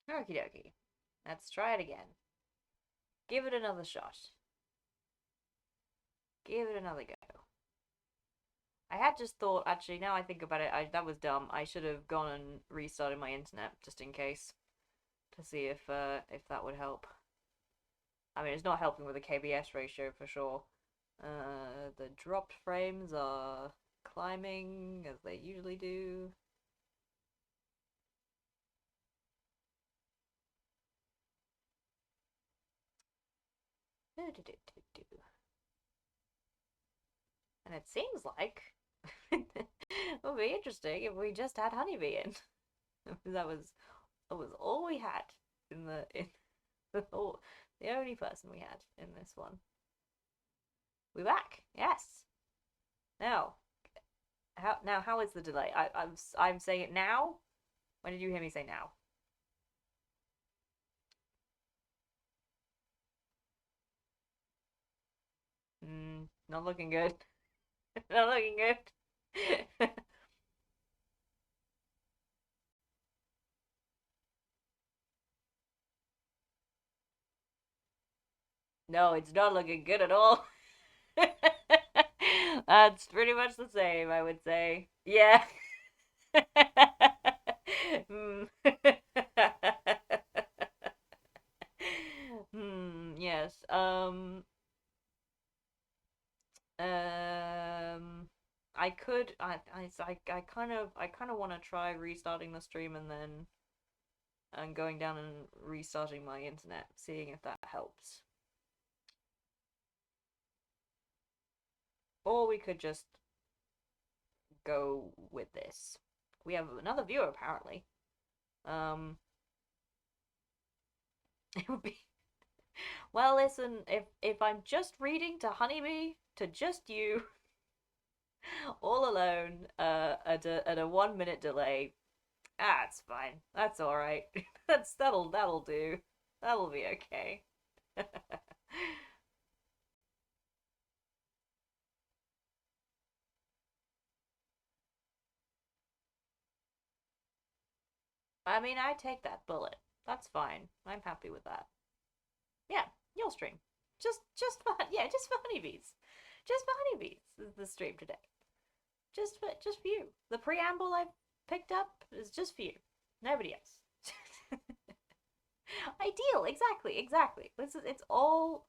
Okie dokie. Let's try it again. Give it another shot. Give it another go. I had just thought, actually, now I think about it, that was dumb. I should have gone and restarted my internet just in case to see if that would help. I mean, it's not helping with the KBS ratio for sure. The dropped frames are climbing as they usually do. And it seems like it would be interesting if we just had Honeybee in. That was all we had in the whole, the only person we had in this one. We're back. Yes. Now, how is the delay? I'm saying it now. When did you hear me say now? Not looking good. Not looking good. No, it's not looking good at all. That's pretty much the same, I would say. Yeah. Hmm. Yes. I could. I kind of want to try restarting the stream and going down and restarting my internet, seeing if that helps. Or we could just go with this. We have another viewer apparently. Um, it would be well. Listen, if I'm just reading to Honeybee to just you, all alone, at a 1 minute delay, it's fine. That's all right. That'll do. That'll be okay. I mean, I take that bullet. That's fine. I'm happy with that. Yeah, you'll stream. Just for honeybees. Just for honeybees is the stream today. Just for you. The preamble I picked up is just for you. Nobody else. Ideal, exactly.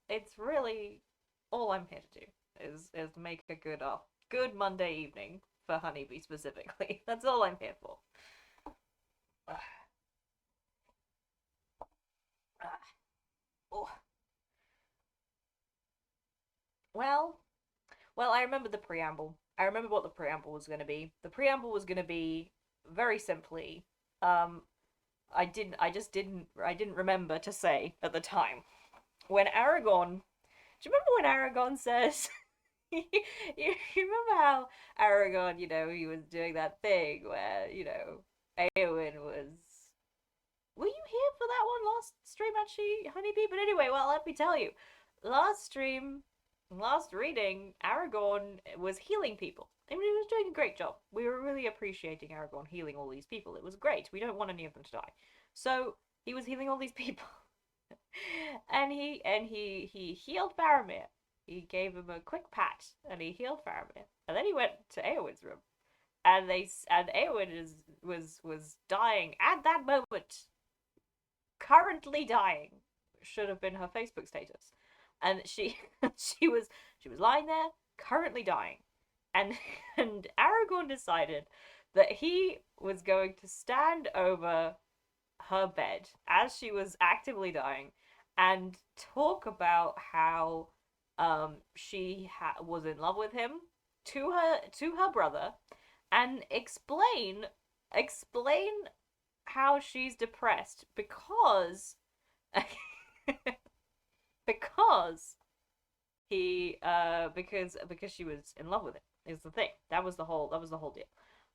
It's really all I'm here to do is make a good Monday evening for honeybee specifically. That's all I'm here for. Oh. Well, Well, I remember the preamble. I remember what the preamble was going to be. The preamble was going to be very simply. Um, I didn't remember to say at the time when Aragorn. Do you remember when Aragorn says? You remember how Aragorn, he was doing that thing where, Eowyn was. Were you here for that one last stream, actually, Honeybee? But anyway, well, let me tell you, last stream last reading, Aragorn was healing people. I mean, he was doing a great job. We were really appreciating Aragorn healing all these people. It was great. We don't want any of them to die. So he was healing all these people, and he healed Faramir. He gave him a quick pat, and he healed Faramir. And then he went to Eowyn's room, and Eowyn was dying at that moment, currently dying. Should have been her Facebook status, and she she was lying there, currently dying, and and Aragorn decided that he was going to stand over her bed as she was actively dying and talk about how she was in love with him to her brother and explain how she's depressed because because she was in love with him is the thing. That was the whole deal.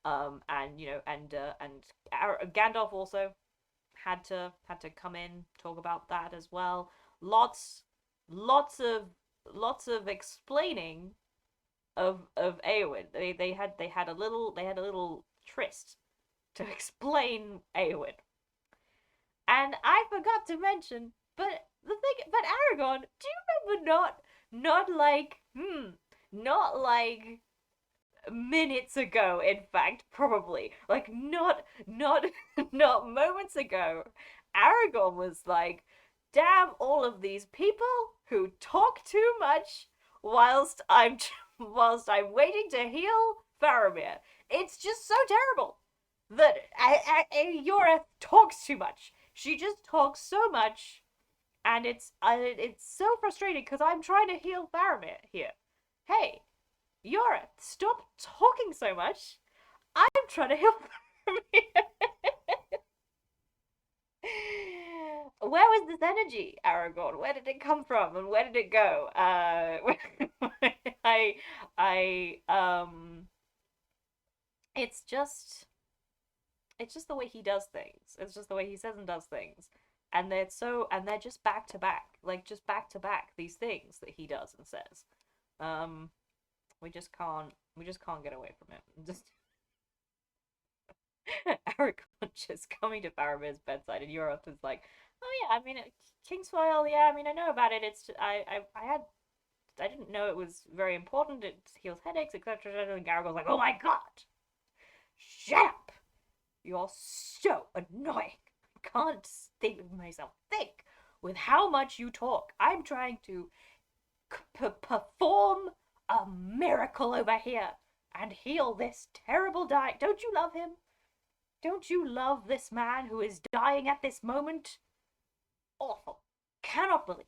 And Gandalf also had to come in, talk about that as well. Lots of lots of lots of explaining of Eowyn. They had a little tryst to explain Eowyn. And I forgot to mention, but Aragorn, do you remember not like not like minutes ago, in fact, probably like not not moments ago, Aragorn was like, damn all of these people who talk too much whilst I'm waiting to heal Faramir. It's just so terrible that Yora talks too much. She just talks so much, and it's so frustrating because I'm trying to heal Faramir here. Hey, Yora, stop talking so much. I'm trying to help Faramir. Where was this energy, Aragorn? Where did it come from, and where did it go? I, it's just, it's just the way he does things. It's just the way he says and does things, and they're just back to back, like just back to back. These things that he does and says. Um, we just can't get away from it. Just Aragorn just coming to Faramir's bedside, and Europe is like, "Oh yeah, I mean, Kingsfoil. Yeah, I mean, I know about it. It's just, I didn't know it was very important. It heals headaches, etc." And Aragorn's like, "Oh my god, shut up! You're so annoying. I can't think of myself. Think with how much you talk. I'm trying to perform a miracle over here and heal this terrible dying. Don't you love him? Don't you love this man who is dying at this moment? Awful. Cannot believe.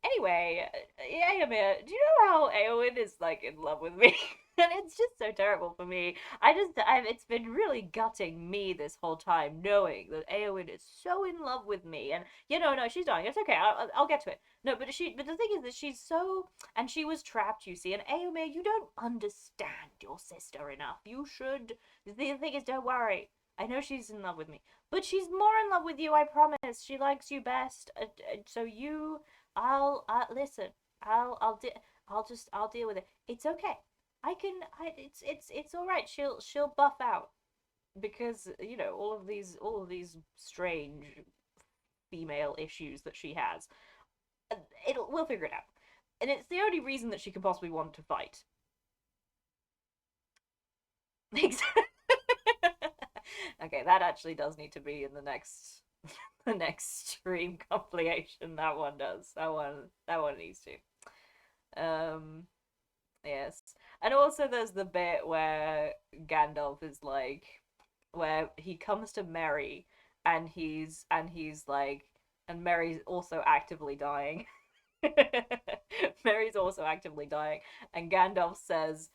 Anyway, Eomer, do you know how Eowyn is like in love with me? And it's just so terrible for me. It's been really gutting me this whole time, knowing that Eowyn is so in love with me. And no, she's dying. It's okay. I'll get to it. No, but the thing is that she's so, and she was trapped. You see, and Eomer, you don't understand your sister enough. You should. The thing is, don't worry. I know she's in love with me, but she's more in love with you. I promise. She likes you best. So listen. I'll deal with it. It's okay. It's all right. She'll buff out because all of these strange female issues that she has. We'll figure it out, and it's the only reason that she could possibly want to fight. Okay, that actually does need to be in the next the next stream compilation. That one does. That one needs to. Yes. And also there's the bit where Gandalf is like where he comes to Merry and he's like and Merry's also actively dying. Merry's also actively dying and Gandalf says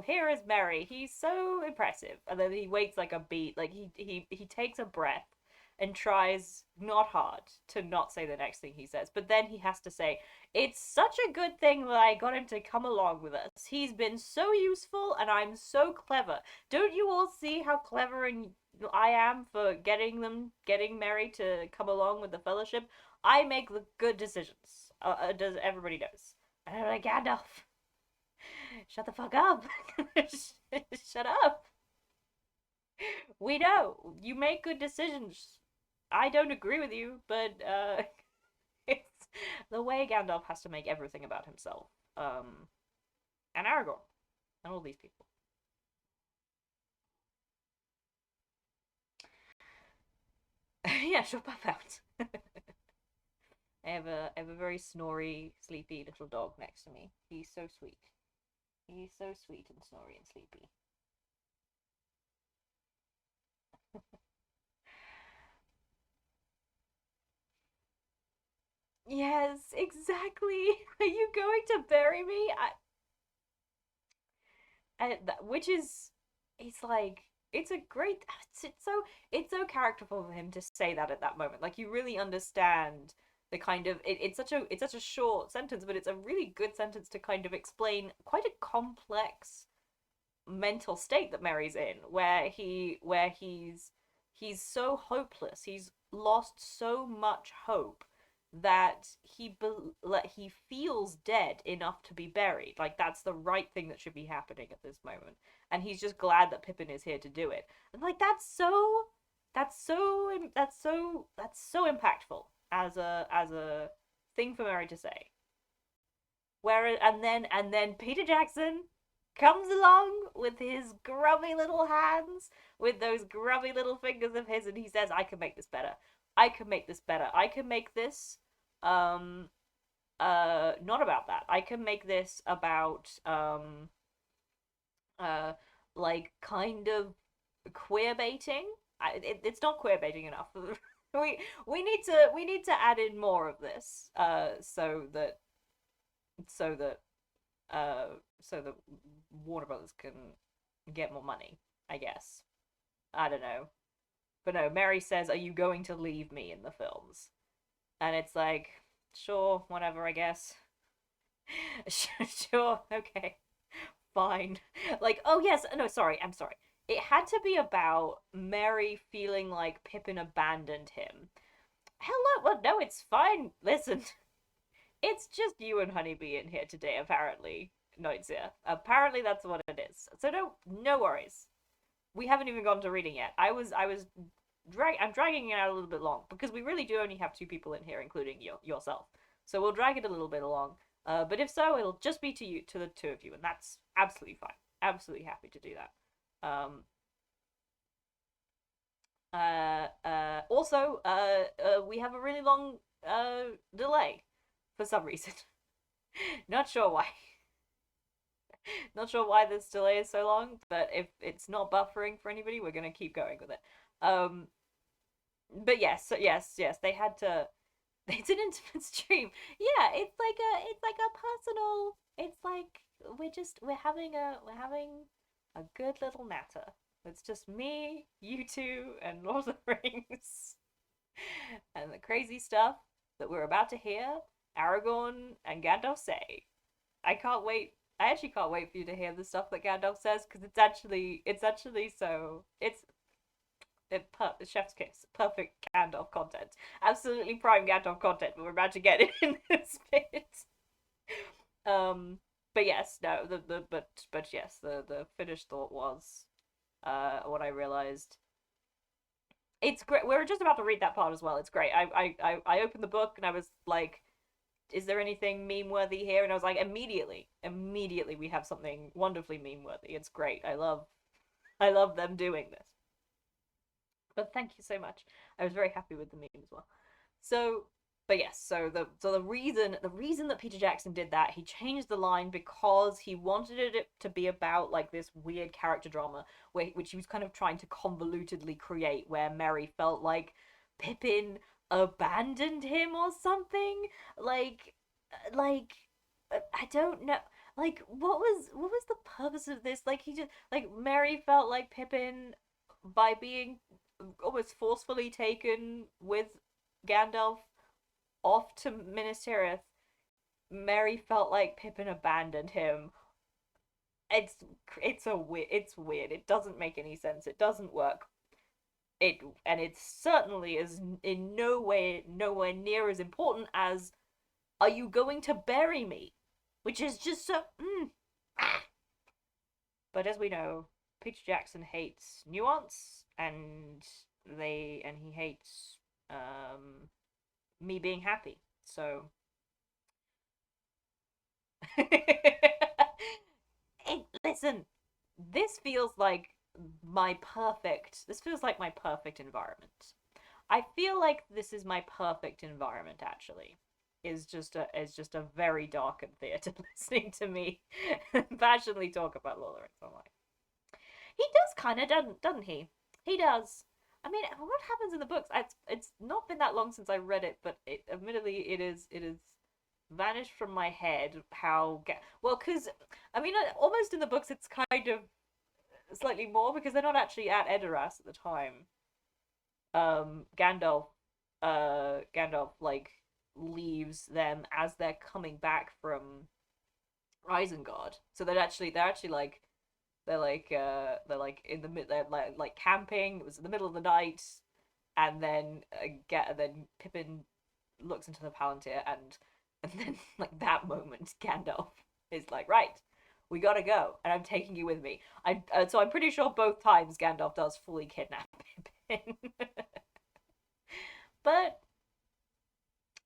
here is Merry. He's so impressive. And then he waits like a beat, like he takes a breath and tries not hard to not say the next thing he says. But then he has to say, it's such a good thing that I got him to come along with us. He's been so useful and I'm so clever. Don't you all see how clever and I am for getting Merry to come along with the fellowship? I make the good decisions. Does everybody knows? And I'm like, Gandalf, shut the fuck up. Shut up. We know you make good decisions. I don't agree with you, but it's the way Gandalf has to make everything about himself. And Aragorn and all these people. Yeah, she'll puff out. I have a very snory, sleepy little dog next to me. He's so sweet. He's so sweet and snory and sleepy. Yes, exactly. Are you going to bury me? Which is, it's like it's a great. It's so characterful for him to say that at that moment. Like you really understand the kind of it's such a short sentence, but it's a really good sentence to kind of explain quite a complex mental state that Mary's in, where he's so hopeless. He's lost so much hope that he feels dead enough to be buried. Like that's the right thing that should be happening at this moment, and he's just glad that Pippin is here to do it. And like that's so that's so impactful as a thing for Mary to say. Where and then Peter Jackson comes along with his grubby little hands, with those grubby little fingers of his, and he says, "I can make this better. I can make this better. I can make this um not about that. I can make this about uh like kind of queer baiting. It's not queer baiting enough. We need to add in more of this so that uh so that Warner Brothers can get more money, I guess. I don't know. But no, Mary says, "Are you going to leave me in the films?" And it's like, sure, whatever, I guess. Sure, okay, fine. Like, oh yes, no, sorry, I'm sorry. It had to be about Mary feeling like Pippin abandoned him. Hello, well, no, it's fine. Listen, it's just you and Honeybee in here today, apparently. Noitzia. Apparently that's what it is. So no worries. We haven't even gone to reading yet. I'm dragging it out a little bit long because we really do only have two people in here, including yourself. So we'll drag it a little bit along. But if so, it'll just be to the two of you, and that's absolutely fine. Absolutely happy to do that. Also, we have a really long delay for some reason. Not sure why. Not sure why this delay is so long, but if it's not buffering for anybody, we're gonna keep going with it. Um, but yes, so yes, they had to. It's an intimate stream. Yeah, it's like a personal. It's like we're having a good little natter. It's just me, you two, and Lord of the Rings, and the crazy stuff that we're about to hear Aragorn and Gandalf say. I can't wait. I actually can't wait for you to hear the stuff that Gandalf says because it's actually so chef's kiss, perfect Gandalf content, absolutely prime Gandalf content. But we're about to get it in this bit. But yes, no, but yes, the finished thought was, what I realized. It's great. We were just about to read that part as well. It's great. I opened the book and I was like, is there anything meme worthy here? And I was like, immediately we have something wonderfully meme worthy. It's great. I love them doing this. But thank you so much. I was very happy with the meme as well. So, but yes, so the reason that Peter Jackson did that, he changed the line because he wanted it to be about like this weird character drama which he was kind of trying to convolutedly create, where Mary felt like Pippin abandoned him or something. Like, I don't know. Like, what was the purpose of this? Like, he just like Mary felt like Pippin by being almost forcefully taken with Gandalf off to Minas Tirith. Mary felt like Pippin abandoned him. It's it's weird. It doesn't make any sense. It doesn't work. It certainly is in no way nowhere near as important as, "Are you going to bury me?" Which is just so. Ah. But as we know, Peter Jackson hates nuance, and he hates me being happy. So listen, this feels like my perfect environment. I feel like this is my perfect environment actually. Is just a very darkened theater listening to me passionately talk about Lord of the Rings Online. He does kind of, doesn't he? He does. I mean, what happens in the books? It's not been that long since I read it, but admittedly it is vanished from my head. Well, because I mean, almost in the books it's kind of slightly more because they're not actually at Edoras at the time. Gandalf, Gandalf like leaves them as they're coming back from Isengard. So they're actually like they're like in the mid they're like camping. It was in the middle of the night, and then Pippin looks into the Palantir, and then like that moment Gandalf is like, right, we gotta go, and I'm taking you with me. So I'm pretty sure both times Gandalf does fully kidnap Pippin. But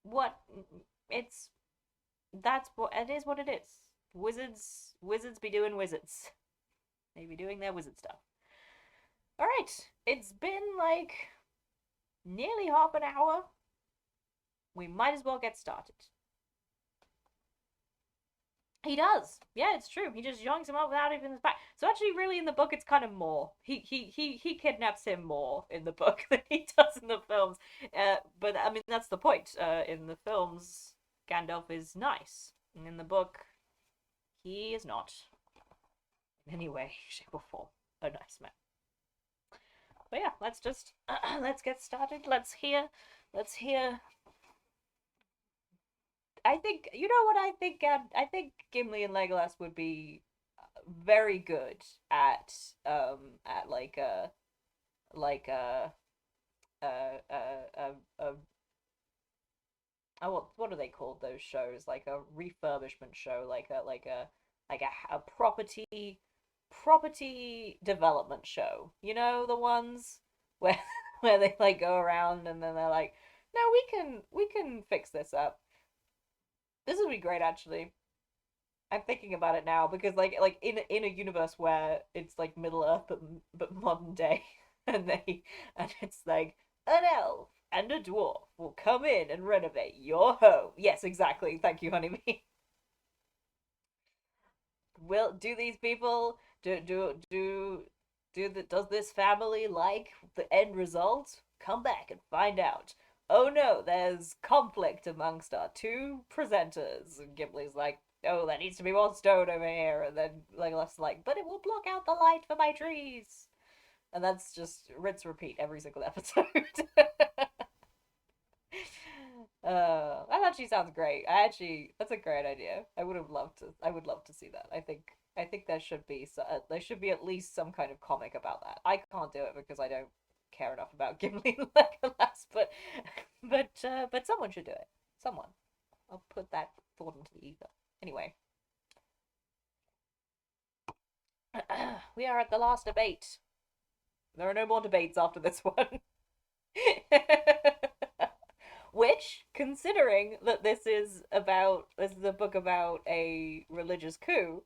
what it's that's what it is. What it is. Wizards be doing wizards. They be doing their wizard stuff. All right, it's been like nearly half an hour. We might as well get started. He does. Yeah, it's true. He just yoinks him up without even his back. So actually, really, in the book, it's kind of more. He kidnaps him more in the book than he does in the films. But I mean, that's the point. In the films, Gandalf is nice. And in the book, he is not. In any way, shape, or form, a nice man. But yeah, let's just let's get started. Let's hear. I think you know what I think. I think Gimli and Legolas would be very good at like a oh, what are they called, those shows, like a refurbishment show, like a property development show, you know, the ones where where they like go around and then they're like, no, we can fix this up. This would be great, actually. I'm thinking about it now because like in a universe where it's like Middle Earth but modern day, and it's like an elf and a dwarf will come in and renovate your home. Yes, exactly. Thank you, Honeybee. Will do these people does this family like the end result? Come back and find out. Oh no, there's conflict amongst our two presenters. And Gimli's like, oh, there needs to be more stone over here. And then Legolas is like, but it will block out the light for my trees. And that's just rinse repeat every single episode. That actually sounds great. That's a great idea. I would love to see that. I think there should be at least some kind of comic about that. I can't do it because I don't care enough about Gimli and Legolas, but someone should do it. Someone. I'll put that thought into the ether. Anyway, we are at the last debate. There are no more debates after this one. Which, considering that this is a book about a religious coup,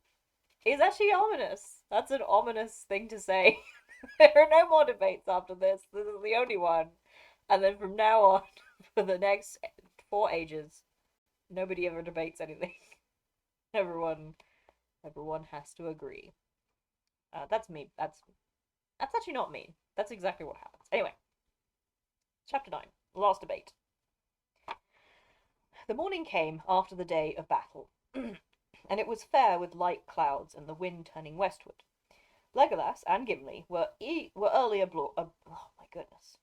is actually ominous. That's an ominous thing to say. There are no more debates after this. This is the only one. And then from now on, for the next 4 ages, nobody ever debates anything. Everyone, everyone has to agree. That's mean. That's actually not mean. That's exactly what happens. Anyway, chapter 9, last debate. The morning came after the day of battle, and it was fair with light clouds and the wind turning westward. Legolas and Gimli were early abroad. Oh my goodness!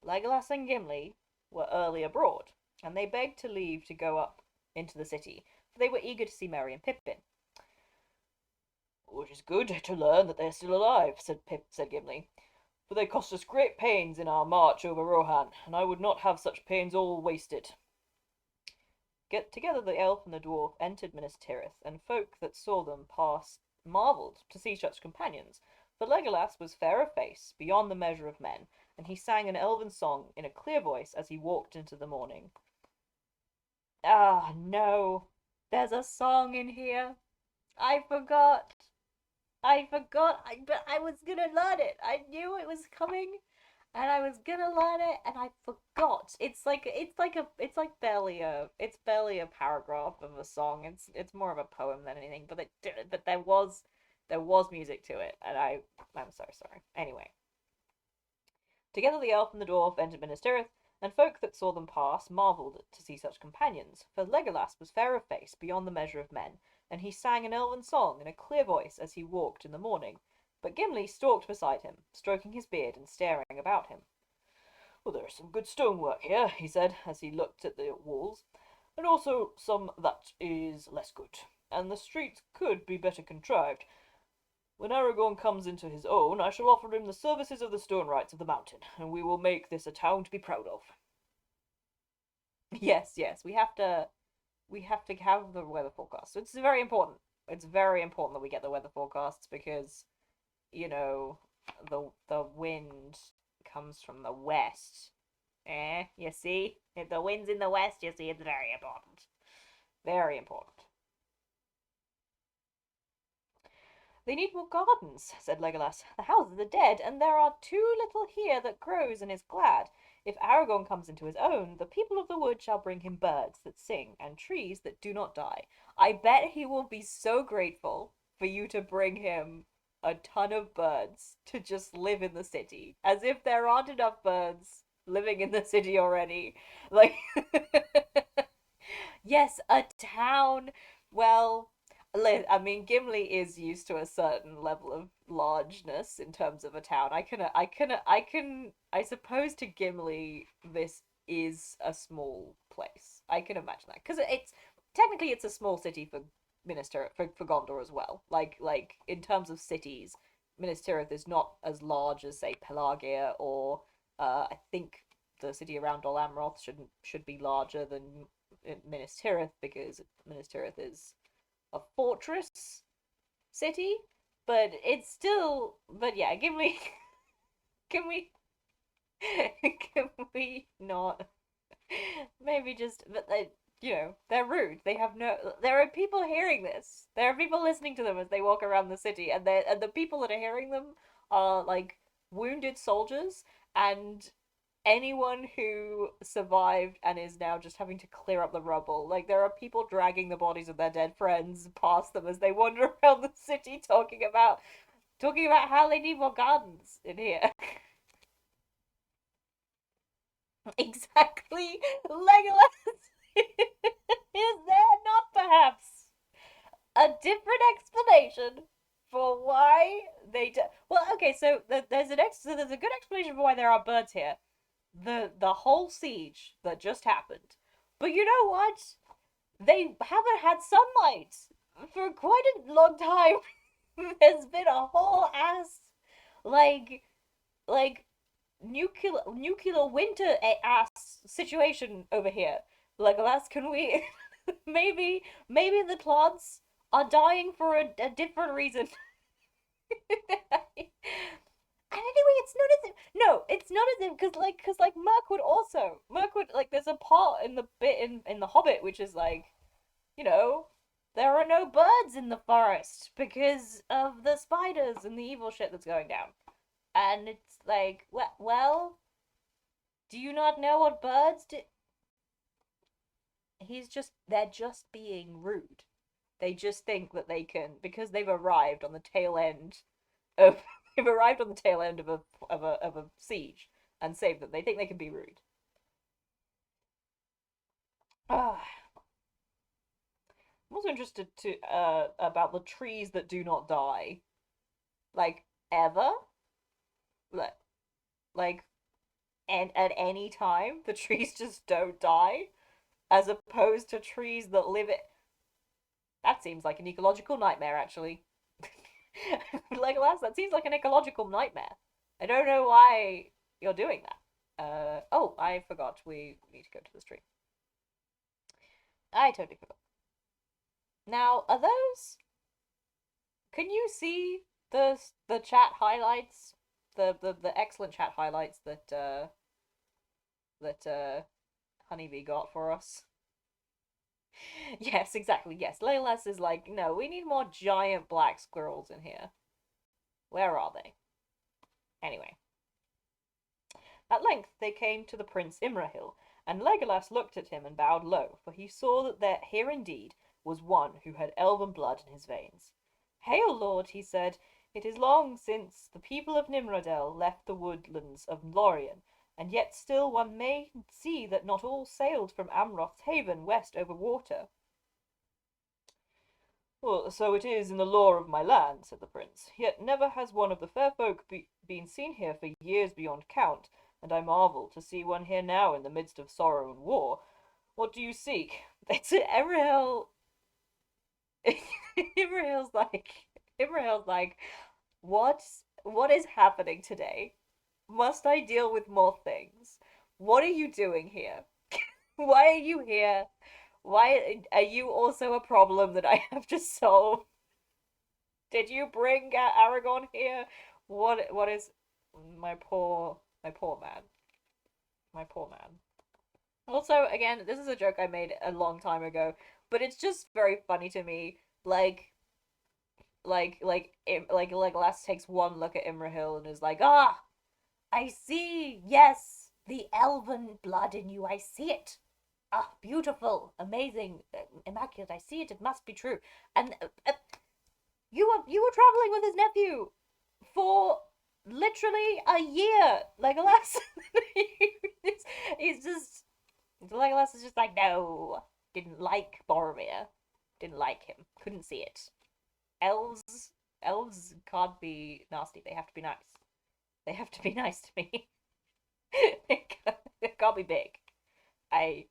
Legolas and Gimli were early abroad, and they begged to leave to go up into the city, for they were eager to see Merry and Pippin. "It is good to learn that they are still alive," said Gimli, "for they cost us great pains in our march over Rohan, and I would not have such pains all wasted." Together the elf and the dwarf entered Minas Tirith, and folk that saw them pass marvelled to see such companions, for Legolas was fair of face, beyond the measure of men, and he sang an elven song in a clear voice as he walked into the morning. Ah, no, there's a song in here. I forgot. But I was gonna learn it. I knew it was coming, and I was gonna learn it, and I forgot. It's barely a paragraph of a song. It's more of a poem than anything. But there was music to it, and I'm so sorry. Anyway, together the elf and the dwarf entered Minas Tirith, and folk that saw them pass marvelled to see such companions. For Legolas was fair of face, beyond the measure of men, and he sang an elven song in a clear voice as he walked in the morning. But Gimli stalked beside him, stroking his beard and staring about him. "Well, there is some good stonework here," he said, as he looked at the walls, "and also some that is less good, and the streets could be better contrived. When Aragorn comes into his own, I shall offer him the services of the stone rights of the mountain, and we will make this a town to be proud of." Yes, we have to have the weather forecast. So it's very important. it's very important that we get the weather forecasts because, you know, the wind comes from the west. You see? If the wind's in the west, you see it's very important. Very important. They need more gardens, said Legolas. The houses are dead, and there are too little here that grows and is glad. If Aragorn comes into his own, the people of the wood shall bring him birds that sing and trees that do not die. I bet he will be so grateful for you to bring him a ton of birds to just live in the city, as if there aren't enough birds living in the city already. Like, yes, a town. Well, I mean, Gimli is used to a certain level of largeness in terms of a town. I suppose to Gimli, this is a small place. I can imagine that because it's technically it's a small city for for Gondor as well. Like in terms of cities, Minas Tirith is not as large as say Pelagia or I think the city around Dol Amroth should be larger than Minas Tirith because Minas Tirith is a fortress city, but it's still. But yeah, can we, can we not? Maybe just, but they're rude. They have no. There are people hearing this. There are people listening to them as they walk around the city, and the people that are hearing them are like wounded soldiers and anyone who survived and is now just having to clear up the rubble. Like there are people dragging the bodies of their dead friends past them as they wander around the city talking about how they need more gardens in here. Exactly. Legolas. Is there not perhaps a different explanation for why they do? Well, okay, so there's a good explanation for why there are birds here. The whole siege that just happened. But you know what? They haven't had sunlight for quite a long time. There's been a whole ass like like nuclear winter ass situation over here. Legolas, can we maybe the plants are dying for a different reason. And anyway, it's not as if no, it's not as if because Mirkwood like there's a part in the bit in the Hobbit which is like there are no birds in the forest because of the spiders and the evil shit that's going down, and it's like well, do you not know what birds do? They're just being rude. They just think that they can because they've arrived on the tail end of they've arrived on the tail end of a siege and saved them. They think they can be rude. Ah, I'm also interested to about the trees that do not die, like ever, like like and at any time the trees just don't die, as opposed to trees that live it. That seems like an ecological nightmare, actually. Legolas, that seems like an ecological nightmare. I don't know why you're doing that. Oh, I forgot. We need to go to the stream. I totally forgot. Now, are those? Can you see the chat highlights? The excellent chat highlights that Honeybee got for us. Yes, exactly. Yes, Legolas is like, no, we need more giant black squirrels in here. Where are they? Anyway. At length they came to the Prince Imrahil, and Legolas looked at him and bowed low, for he saw that there here indeed was one who had elven blood in his veins. "Hail, lord," he said. "It is long since the people of Nimrodel left the woodlands of Lorien, and yet still one may see that not all sailed from Amroth's haven west over water." "Well, so it is in the lore of my land," said the prince. "Yet never has one of the fair folk been seen here for years beyond count, and I marvel to see one here now in the midst of sorrow and war. What do you seek?" It's Emeril. Imrahil's like, what is happening today? Must I deal with more things? What are you doing here? Why are you here? Why are you also a problem that I have to solve? Did you bring Aragorn here? What is my poor man, my poor man. Also, again, this is a joke I made a long time ago, but it's just very funny to me. Legolas takes one look at Imrahil and is like, "Ah, I see. Yes, the elven blood in you. I see it. Ah, beautiful, amazing, immaculate. I see it. It must be true." And you were traveling with his nephew for literally a year, Legolas. he's, he's just Legolas is just like, no, didn't like Boromir, didn't like him, couldn't see it. Elves, elves can't be nasty. They have to be nice. They have to be nice to me. They can't be big. I.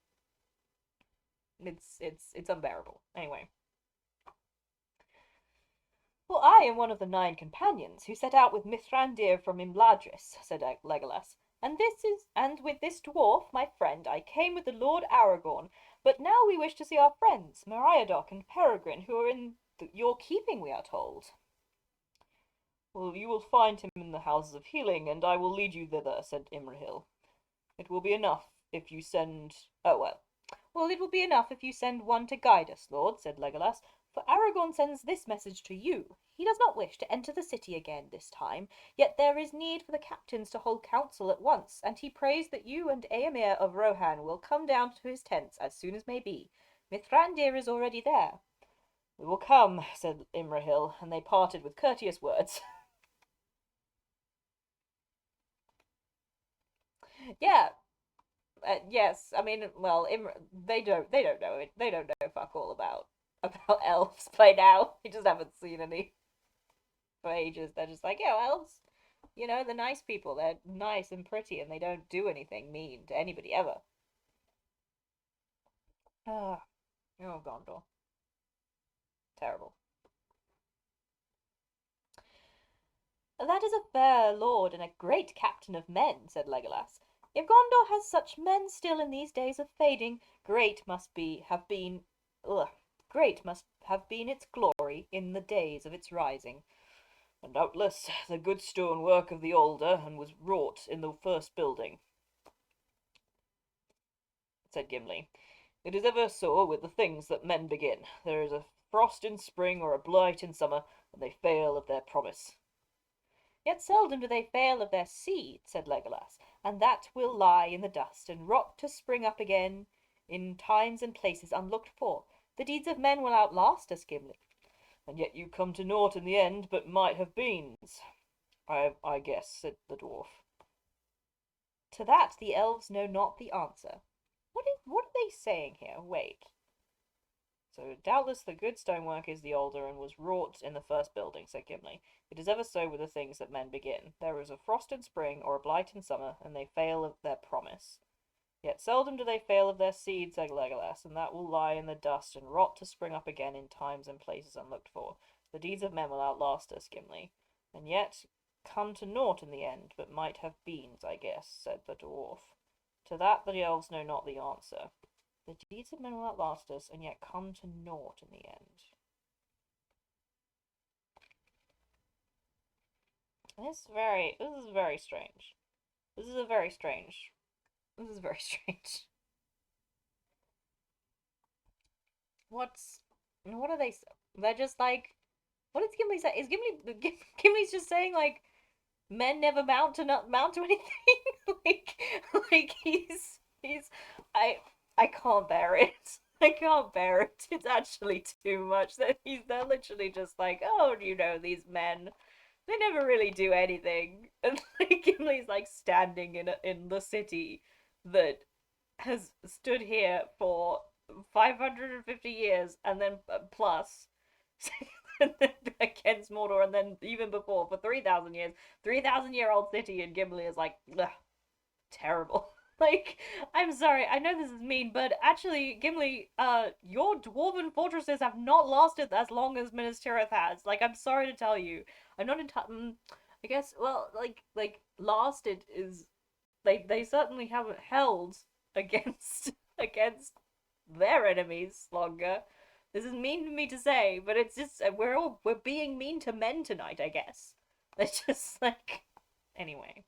It's unbearable. Anyway. Well, I am one of the 9 companions who set out with Mithrandir from Imladris, said Legolas. And with this dwarf, my friend, I came with the Lord Aragorn. But now we wish to see our friends, Meriadoc and Peregrine, who are in your keeping, we are told. Well, you will find him in the houses of healing, and I will lead you thither, said Imrahil. It will be enough if you send. Oh, well. Well, it will be enough if you send one to guide us, Lord, said Legolas, for Aragorn sends this message to you. He does not wish to enter the city again this time, yet there is need for the captains to hold council at once, and he prays that you and Eomer of Rohan will come down to his tents as soon as may be. Mithrandir is already there. We will come, said Imrahil, and they parted with courteous words. Yeah, yes. I mean, well, they don't know it. They don't know fuck all about elves by now. They just haven't seen any for ages. They're just like, yeah, elves. The nice people. They're nice and pretty, and they don't do anything mean to anybody ever. Ah, oh, Gondor, terrible. That is a fair lord and a great captain of men, said Legolas. If Gondor has such men still in these days of fading, ugh, great must have been its glory in the days of its rising. And doubtless the good stone work of the older and was wrought in the first building, said Gimli. It is ever so with the things that men begin. There is a frost in spring or a blight in summer, and they fail of their promise. Yet seldom do they fail of their seed, said Legolas, and that will lie in the dust and rot to spring up again in times and places unlooked for. The deeds of men will outlast us, Gimli. And yet you come to naught in the end, but might have beens. I guess, said the dwarf. To that the elves know not the answer. What are they saying here? Wait. So doubtless the good stonework is the older and was wrought in the first building, said Gimli. It is ever so with the things that men begin. There is a frost in spring or a blight in summer, and they fail of their promise. Yet seldom do they fail of their seed, said Legolas, and that will lie in the dust and rot to spring up again in times and places unlooked for. The deeds of men will outlast us, Gimli, and yet come to naught in the end, but might have beens, I guess, said the dwarf. To that the elves know not the answer. The deeds of men will outlast us, and yet come to naught in the end. This is very strange. This is a very strange. This is very strange. What are they? They're just like, what is Gimli say? Is Gimli's just saying like men never mount to not mount to anything? like he's I can't bear it. I can't bear it. It's actually too much. They're literally just like, oh, these men, they never really do anything. And like Gimli's like standing in the city that has stood here for 550 years and then plus against Mordor, and then even before for 3,000 years, 3,000-year-old city, and Gimli is like, ugh, terrible. Like, I'm sorry, I know this is mean, but actually, Gimli, your dwarven fortresses have not lasted as long as Minas Tirith has. Like, I'm sorry to tell you, I'm not I guess, well, lasted is they certainly haven't held against against their enemies longer. This is mean for me to say, but it's just we're being mean to men tonight, I guess. It's just like anyway.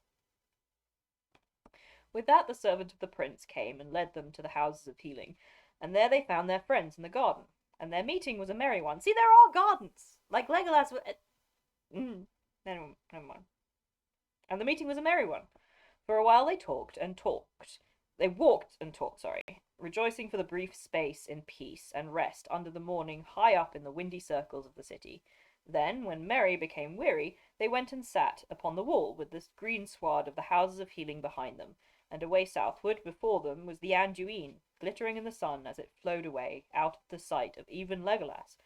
With that, the servant of the prince came and led them to the houses of healing, and there they found their friends in the garden, and their meeting was a merry one. See, there are gardens, like Legolas. Never mind. And the meeting was a merry one. For a while they talked and talked. They walked and talked, sorry, rejoicing for the brief space in peace and rest under the morning high up in the windy circles of the city. Then, when Merry became weary, they went and sat upon the wall with the green sward of the houses of healing behind them, and away southward before them was the Anduin, glittering in the sun as it flowed away out of the sight of even Legolas,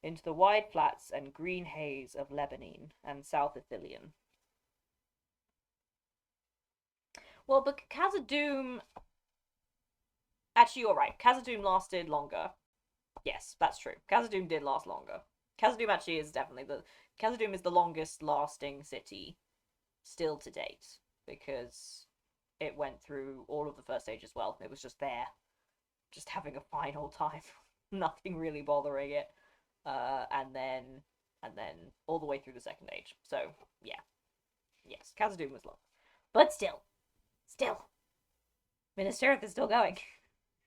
into the wide flats and green haze of Lebanon and South Ithilien. Well, but Khazad-dûm... Actually, you're right. Khazad-dûm lasted longer. Yes, that's true. Khazad-dûm did last longer. Khazad-dûm actually is definitely the... Khazad-dûm is the longest lasting city still to date, because it went through all of the First Age as well. It was just there, just having a fine old time. Nothing really bothering it. And then all the way through the Second Age. So, yeah. Yes, Khazad-dûm was long. But still, Minas Tirith is still going.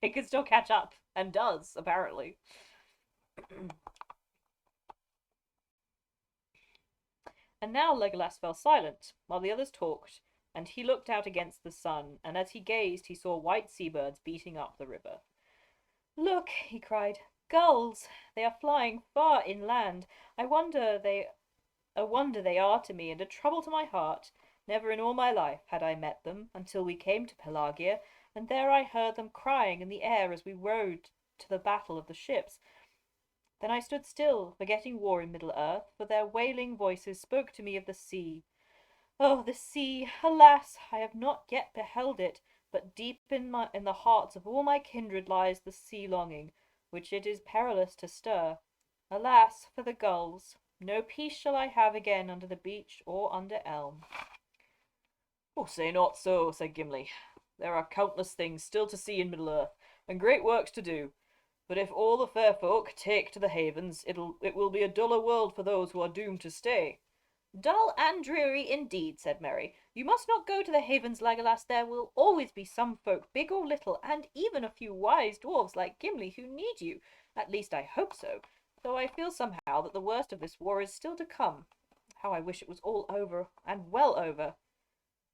It can still catch up, and does, apparently. And now Legolas fell silent, while the others talked, and he looked out against the sun, and as he gazed he saw white seabirds beating up the river. "Look," he cried, "gulls! They are flying far inland. A wonder they are to me, and a trouble to my heart. Never in all my life had I met them, until we came to Pelagia, and there I heard them crying in the air as we rode to the battle of the ships. Then I stood still, forgetting war in Middle-earth, for their wailing voices spoke to me of the sea. Oh, the sea! Alas, I have not yet beheld it, but deep in the hearts of all my kindred lies the sea-longing, which it is perilous to stir. Alas, for the gulls! No peace shall I have again under the beech or under elm." "Oh, say not so," said Gimli. "There are countless things still to see in Middle-earth, and great works to do. But if all the fair folk take to the havens, it will be a duller world for those who are doomed to stay." "Dull and dreary indeed," said Merry. "You must not go to the havens, Legolas. There will always be some folk, big or little, and even a few wise dwarves like Gimli who need you. At least I hope so, though I feel somehow that the worst of this war is still to come. How I wish it was all over, and well over."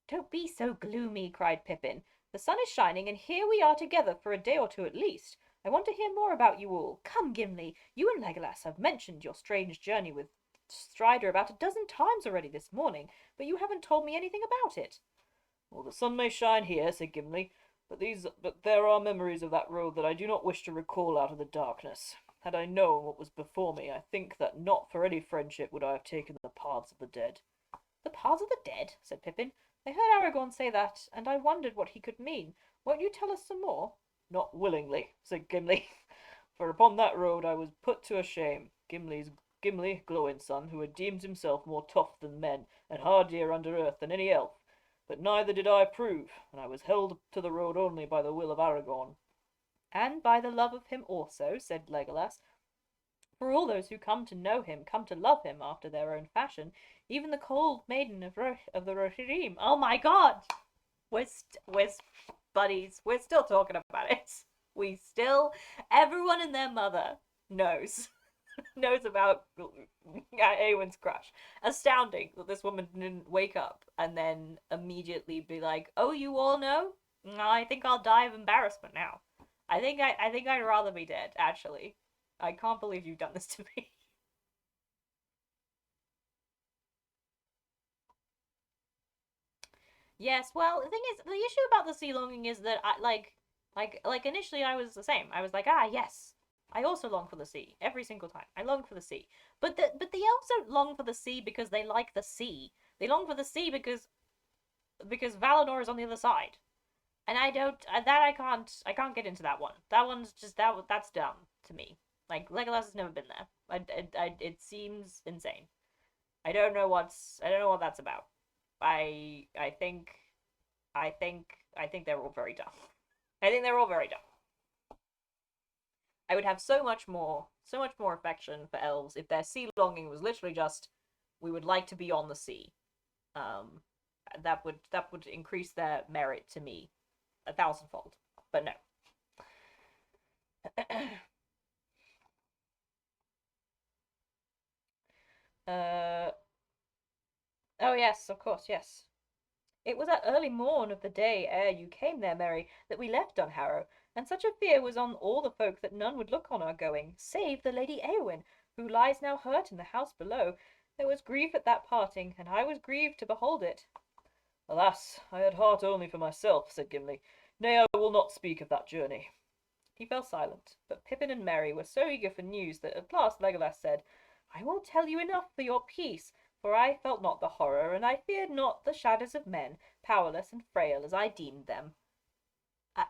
"Don't be so gloomy," cried Pippin. "The sun is shining, and here we are together for a day or two at least. I want to hear more about you all. Come, Gimli, you and Legolas have mentioned your strange journey with Strider about a dozen times already this morning, but you haven't told me anything about it." "Well, the sun may shine here," said Gimli, but there are memories of that road that I do not wish to recall out of the darkness. Had I known what was before me, I think that not for any friendship would I have taken the paths of the dead." "The paths of the dead?" said Pippin. "I heard Aragorn say that, and I wondered what he could mean. Won't you tell us some more?" "Not willingly," said Gimli, "for upon that road I was put to a shame. Gimli, Glowinson, who had deemed himself more tough than men, and hardier under earth than any elf. But neither did I approve, and I was held to the road only by the will of Aragorn." "And by the love of him also," said Legolas. "For all those who come to know him come to love him after their own fashion. Even the cold maiden of the Rohirrim." Oh my god! We're buddies. We're still talking about it. Everyone and their mother knows about Eowyn's crush. Astounding that this woman didn't wake up and then immediately be like, "Oh, you all know? I think I'll die of embarrassment now. I think I'd rather be dead, actually. I can't believe you've done this to me." Yes, well, the thing is, the issue about the sea longing is that initially I was the same. I was like, yes, I also long for the sea every single time. I long for the sea, but the elves don't long for the sea because they like the sea. They long for the sea because Valinor is on the other side, and I can't get into that one. That one's just that's dumb to me. Like Legolas has never been there. It seems insane. I don't know what that's about. I I think I think they're all very dumb. I think they're all very dumb. I would have so much more affection for elves if their sea longing was literally just, we would like to be on the sea. Um, that would increase their merit to me a thousandfold. But no. uh, oh yes, of course, yes. It was at early morn of the day ere you came there, Mary, that we left Dunharrow, and such a fear was on all the folk that none would look on our going, save the Lady Eowyn, who lies now hurt in the house below. There was grief at that parting, and I was grieved to behold it. Alas, I had heart only for myself, said Gimli. Nay, I will not speak of that journey. He fell silent, but Pippin and Merry were so eager for news that at last Legolas said, I will tell you enough for your peace, for I felt not the horror, and I feared not the shadows of men, powerless and frail as I deemed them. I,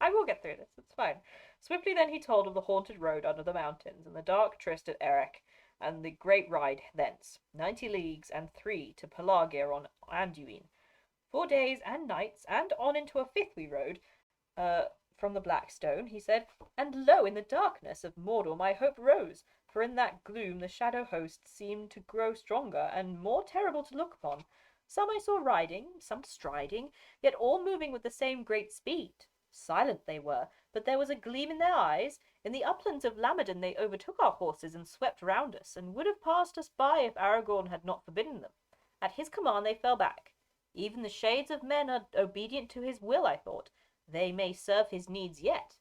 I will get through this, it's fine. Swiftly then he told of the haunted road under the mountains, and the dark tryst at Erech, and the great ride thence, 90 leagues and 3 to Pelargir on Anduin. 4 days and nights, and on into a fifth we rode, from the Black Stone, he said, and lo, in the darkness of Mordor my hope rose, for in that gloom the shadow host seemed to grow stronger and more terrible to look upon. Some I saw riding, some striding, yet all moving with the same great speed. Silent they were, but there was a gleam in their eyes. In the uplands of Lamedan they overtook our horses and swept round us, and would have passed us by if Aragorn had not forbidden them. At his command they fell back. Even the shades of men are obedient to his will, I thought. They may serve his needs yet.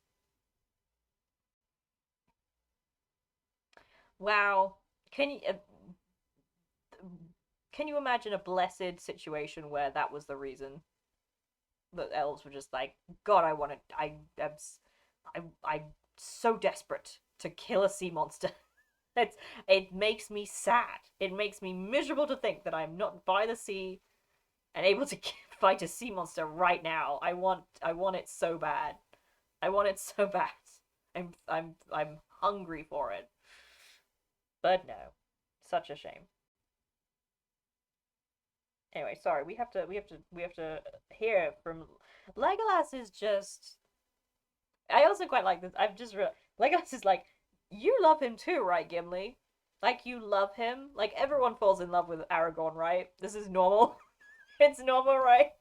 Wow. Can you can you imagine a blessed situation where that was the reason? The elves were just like, God, I want to. I'm so desperate to kill a sea monster. It makes me sad. It makes me miserable to think that I'm not by the sea and able to fight a sea monster right now. I want it so bad. I want it so bad. I'm hungry for it. But no. Such a shame. Anyway, sorry. We have to hear from Legolas is just I also quite like this. I've just realized Legolas is like, you love him too, right, Gimli? Like you love him. Like everyone falls in love with Aragorn, right? This is normal. It's normal, right?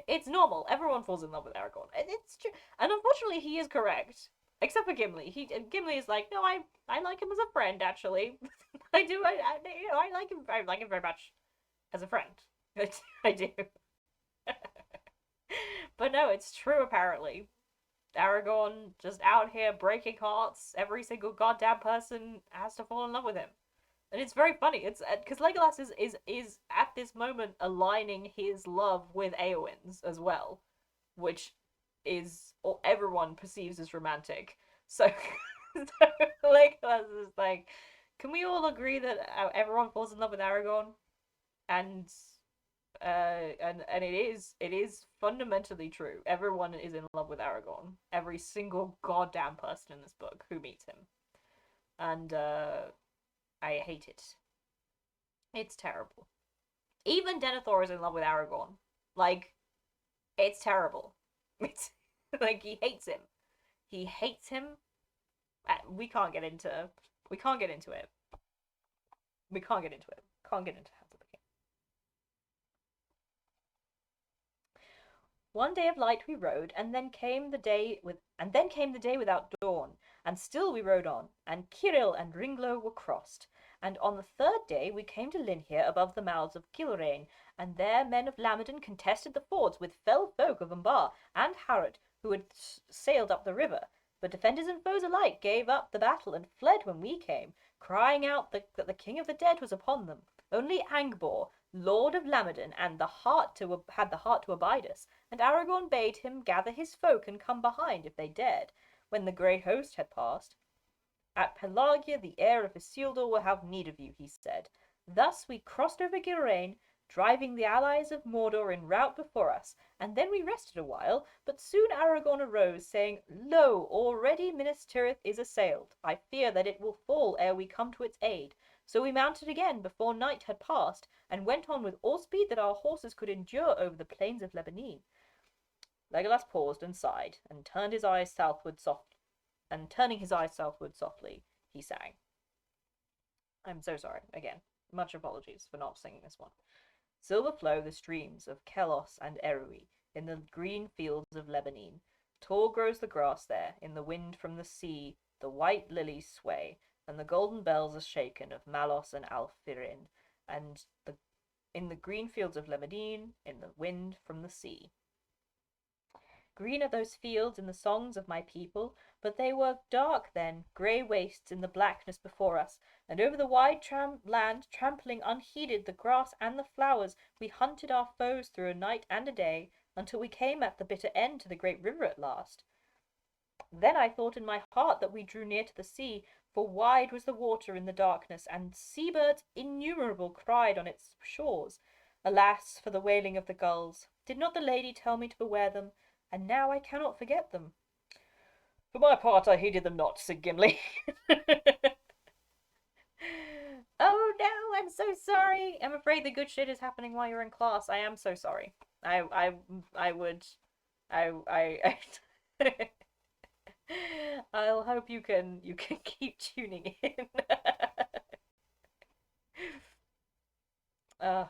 It's normal. Everyone falls in love with Aragorn. It's true, and unfortunately, he is correct. Except for Gimli. Gimli is like, no, I like him as a friend. Actually, I do. I like him. I like him very much as a friend. I do. But no, it's true. Apparently, Aragorn just out here breaking hearts. Every single goddamn person has to fall in love with him. And it's very funny. It's because Legolas is at this moment aligning his love with Eowyn's as well, which is or everyone perceives as romantic. So, so Legolas is like, can we all agree that everyone falls in love with Aragorn? And and it is fundamentally true. Everyone is in love with Aragorn. Every single goddamn person in this book who meets him, and I hate it. It's terrible. Even Denethor is in love with Aragorn. Like, it's terrible. It's like he hates him. He hates him. We can't get into. We can't get into it. We can't get into it. Can't get into House of the King. One day of light we rode, and then came the day without dawn, and still we rode on, and Kirill and Ringlo were crossed. And on the third day we came to Linhir above the mouths of Gilrain, and there men of Lamedan contested the fords with fell folk of Umbar and Harad, who had sailed up the river. But defenders and foes alike gave up the battle and fled when we came, crying out that the king of the dead was upon them. Only Angbor, lord of Lamedan, had the heart to abide us, and Aragorn bade him gather his folk and come behind if they dared, when the grey host had passed. At Pelargir the heir of Isildur will have need of you, he said. Thus we crossed over Gilrain, driving the allies of Mordor in rout before us, and then we rested a while, but soon Aragorn arose, saying, Lo, already Minas Tirith is assailed. I fear that it will fall ere we come to its aid. So we mounted again before night had passed, and went on with all speed that our horses could endure over the plains of Lebanon. Legolas paused and sighed, and turned his eyes southward soft and turning his eyes southward softly, he sang. I'm so sorry. Again, much apologies for not singing this one. Silver flow the streams of Kelos and Erui in the green fields of Lebanon. Tall grows the grass there, in the wind from the sea the white lilies sway, and the golden bells are shaken of Malos and Alfirin, and in the green fields of Lebanon, in the wind from the sea. Green are those fields in the songs of my people, but they were dark then, grey wastes in the blackness before us, and over the wide land, trampling unheeded the grass and the flowers, we hunted our foes through a night and a day, until we came at the bitter end to the great river at last. Then I thought in my heart that we drew near to the sea, for wide was the water in the darkness, and sea-birds innumerable cried on its shores. Alas for the wailing of the gulls! Did not the lady tell me to beware them? And now I cannot forget them. For my part, I heeded them not, said Gimli. Oh no, I'm so sorry. I'm afraid the good shit is happening while you're in class. I am so sorry. I would, I I'll hope you can keep tuning in. uh,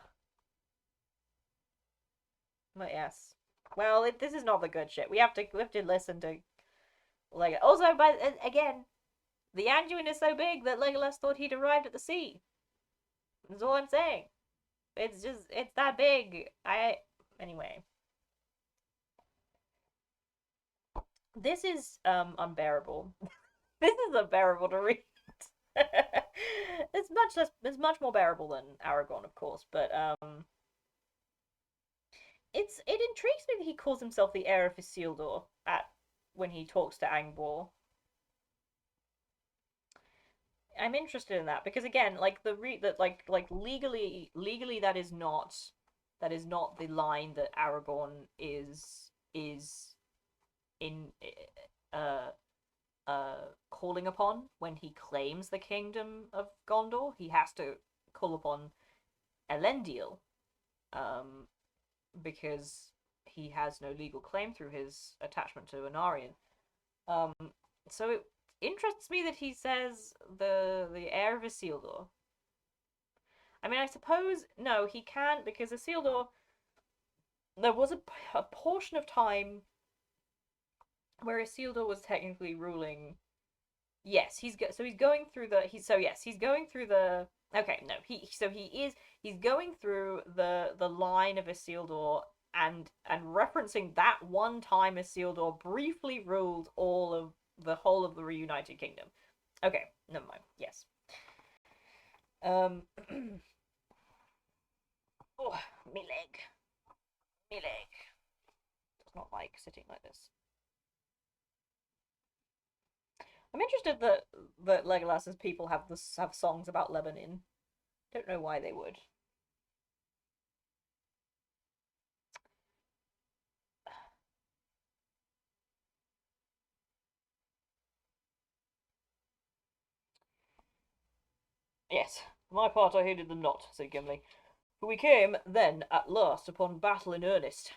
but yes. Well, this is not the good shit. We have to listen to like also, but again, the Anduin is so big that Legolas thought he'd arrived at the sea. That's all I'm saying. It's that big. Anyway. This is unbearable. This is unbearable to read. It's much more bearable than Aragorn, of course, but it intrigues me that he calls himself the heir of Isildur when he talks to Angbor. I'm interested in that because again, like legally that is not the line that Aragorn is in calling upon when he claims the kingdom of Gondor. He has to call upon Elendil, because he has no legal claim through his attachment to Anarion. So it interests me that he says the heir of Isildur. I mean, I suppose no, he can't because Isildur. There was a portion of time where Isildur was technically ruling. Yes, he's going through the he's going through the okay no he's going through the line of Isildur and referencing that one time Isildur briefly ruled the whole of the reunited kingdom. Okay, never mind. Yes. Oh, me leg. Does not like sitting like this. I'm interested that Legolas's people have songs about Lebanon. Don't know why they would. Yes, for my part I heeded them not, said Gimli. For we came, then, at last, upon battle in earnest.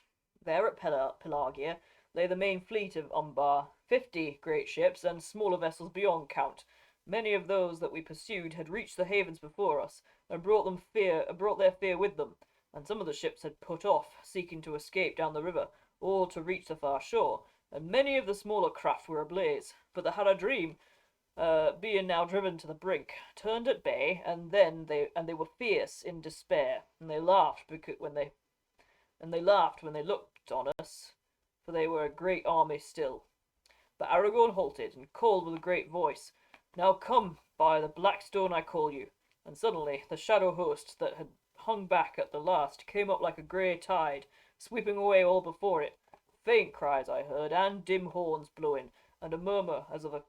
There at Pelagia lay the main fleet of Umbar, 50 great ships, and smaller vessels beyond count. Many of those that we pursued had reached the havens before us, and brought their fear with them, and some of the ships had put off, seeking to escape down the river, or to reach the far shore, and many of the smaller craft were ablaze. But the Haradrim, being now driven to the brink, turned at bay, and they were fierce in despair, and they laughed when they looked on us, for they were a great army still. But Aragorn halted and called with a great voice, "Now come, by the black stone I call you!" And suddenly the shadow host that had hung back at the last came up like a grey tide, sweeping away all before it. Faint cries I heard, and dim horns blowing, and a murmur as of a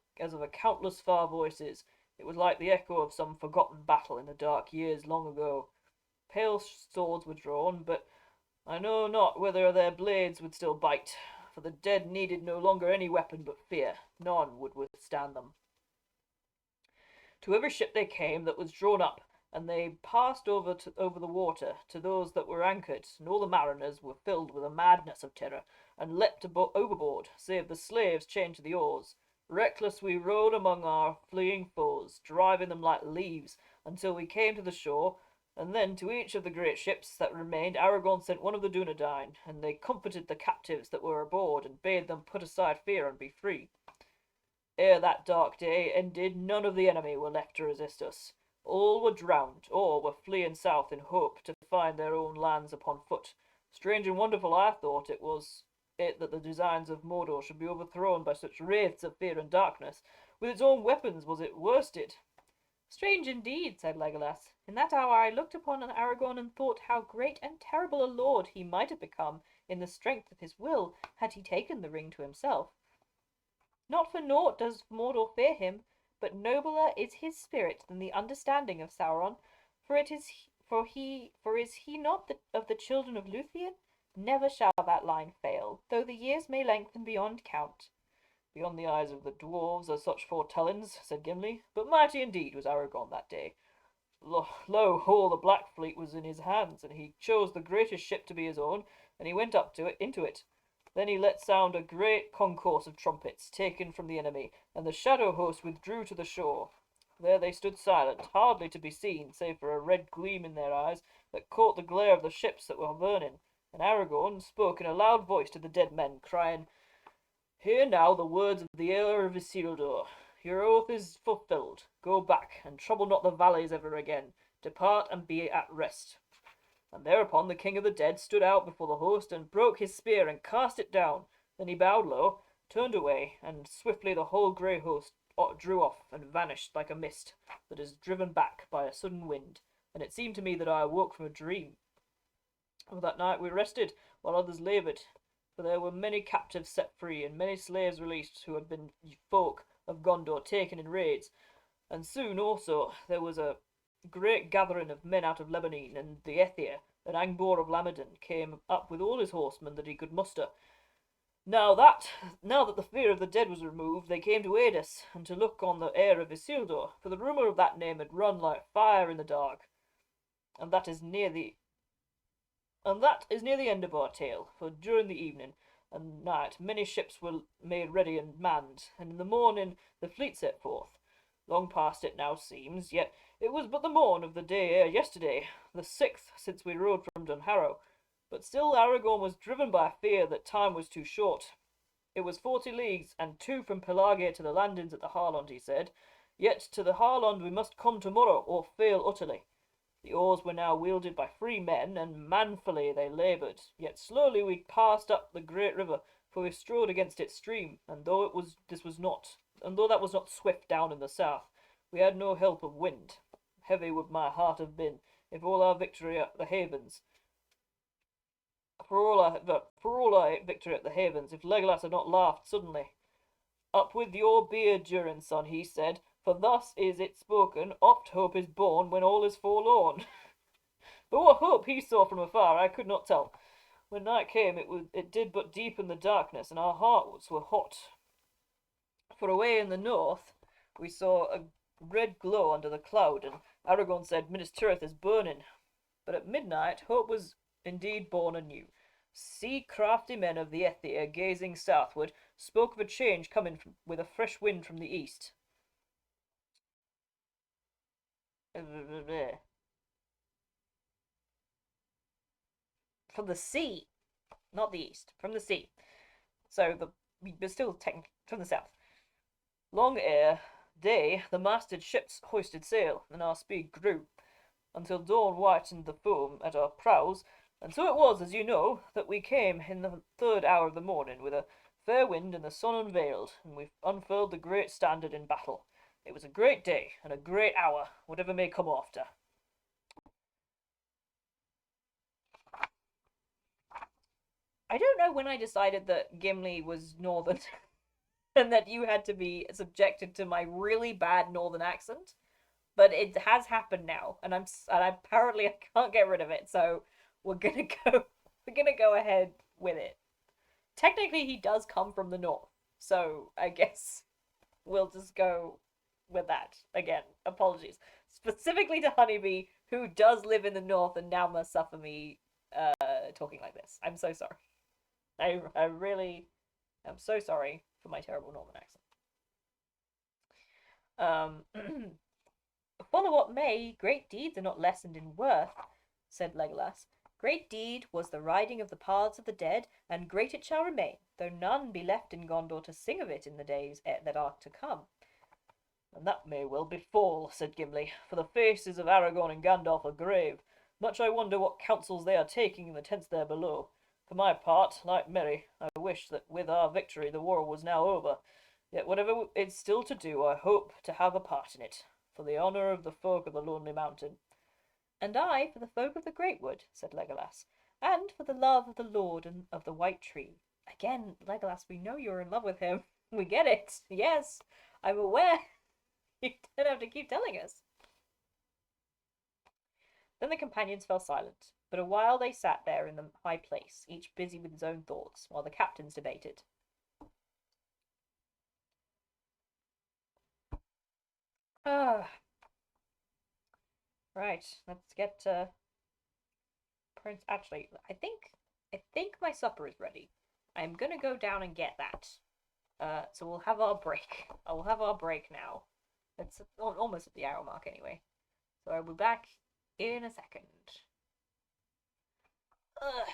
countless far voices. It was like the echo of some forgotten battle in the dark years long ago. Pale swords were drawn, but I know not whether their blades would still bite, for the dead needed no longer any weapon but fear. None would withstand them. To every ship they came that was drawn up, and they passed over the water to those that were anchored, and all the mariners were filled with a madness of terror, and leapt overboard, save the slaves chained to the oars. Reckless we rowed among our fleeing foes, driving them like leaves, until we came to the shore, and then to each of the great ships that remained Aragorn sent one of the Dunedain, and they comforted the captives that were aboard, and bade them put aside fear and be free. Ere that dark day ended, none of the enemy were left to resist us. All were drowned, or were fleeing south in hope to find their own lands upon foot. Strange and wonderful I thought it was that the designs of Mordor should be overthrown by such wraiths of fear and darkness. With its own weapons was it worsted. Strange indeed, said Legolas. In that hour I looked upon Aragorn and thought how great and terrible a lord he might have become in the strength of his will had he taken the ring to himself. Not for naught does Mordor fear him, but nobler is his spirit than the understanding of Sauron. Is he not of the children of Luthien? Never shall that line fail, though the years may lengthen beyond count. Beyond the eyes of the dwarves are such foretellings, said Gimli, but mighty indeed was Aragorn that day. Lo, all the Black Fleet was in his hands, and he chose the greatest ship to be his own, and he went into it. Then he let sound a great concourse of trumpets, taken from the enemy, and the shadow host withdrew to the shore. There they stood silent, hardly to be seen, save for a red gleam in their eyes that caught the glare of the ships that were burning. And Aragorn spoke in a loud voice to the dead men, crying, Hear now the words of the Heir of Isildur. Your oath is fulfilled. Go back, and trouble not the valleys ever again. Depart and be at rest. And thereupon the king of the dead stood out before the host, and broke his spear, and cast it down. Then he bowed low, turned away, and swiftly the whole grey host drew off, and vanished like a mist that is driven back by a sudden wind. And it seemed to me that I awoke from a dream. For that night we rested, while others laboured. For there were many captives set free, and many slaves released, who had been folk of Gondor taken in raids. And soon also there was a great gathering of men out of Lebanon, and the Aethir, and Angbor of Lamadon, came up with all his horsemen that he could muster. Now that the fear of the dead was removed, they came to aid us, and to look on the Heir of Isildur, for the rumour of that name had run like fire in the dark. And that is near the end of our tale, for during the evening and night many ships were made ready and manned, and in the morning the fleet set forth. Long past it now seems, yet it was but the morn of the day ere yesterday, the 6th since we rode from Dunharrow. But still Aragorn was driven by a fear that time was too short. It was 40 leagues, and 2 from Pelagea to the landings at the Harlond, he said. Yet to the Harlond we must come tomorrow, or fail utterly. The oars were now wielded by free men, and manfully they laboured. Yet slowly we passed up the great river, for we strode against its stream, and though that was not swift down in the south, we had no help of wind. Heavy would my heart have been if all our victory at the havens, if Legolas had not laughed suddenly. Up with your beard, Durin, son, he said, for thus is it spoken, oft hope is born when all is forlorn. But what hope he saw from afar I could not tell. When night came it did but deepen the darkness, and our hearts were hot. For away in the north we saw a red glow under the cloud, and Aragorn said, Minas Tirith is burning. But at midnight hope was indeed born anew. Sea-crafty men of the Aethir, gazing southward, spoke of a change coming with a fresh wind from the east. From the sea, not the east, from the sea. So we're still technically from the south. Long ere day, the masted ships hoisted sail, and our speed grew, until dawn whitened the foam at our prows. And so it was, as you know, that we came in the 3rd hour of the morning, with a fair wind and the sun unveiled, and we unfurled the great standard in battle. It was a great day, and a great hour, whatever may come after. I don't know when I decided that Gimli was northern, and that you had to be subjected to my really bad northern accent, but it has happened now, and apparently I can't get rid of it, so we're gonna go ahead with it. Technically, he does come from the north, so I guess we'll just go with that. Again, apologies. Specifically to Honeybee, who does live in the north and now must suffer me talking like this. I'm so sorry. I really am so sorry for my terrible Northern accent. Follow what may, great deeds are not lessened in worth, said Legolas. Great deed was the riding of the paths of the dead, and great it shall remain, though none be left in Gondor to sing of it in the days that are to come. And that may well befall, said Gimli, for the faces of Aragorn and Gandalf are grave. Much I wonder what counsels they are taking in the tents there below. For my part, like Merry, I wish that with our victory the war was now over. Yet whatever is still to do, I hope to have a part in it, for the honour of the folk of the Lonely Mountain. And I for the folk of the Great Wood, said Legolas, and for the love of the Lord and of the White Tree. Again, Legolas, we know you're in love with him. We get it. Yes, I'm aware. You don't have to keep telling us. Then the companions fell silent, but a while they sat there in the high place, each busy with his own thoughts, while the captains debated. Ah, right. Let's get Prince. Actually, I think my supper is ready. I'm gonna go down and get that. So we'll have our break. I will have our break now. It's almost at the hour mark anyway. So I'll be back in a second. Ugh.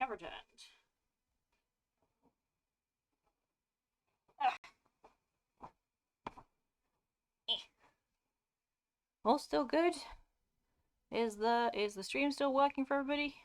Have returned. All still good? Is the stream still working for everybody?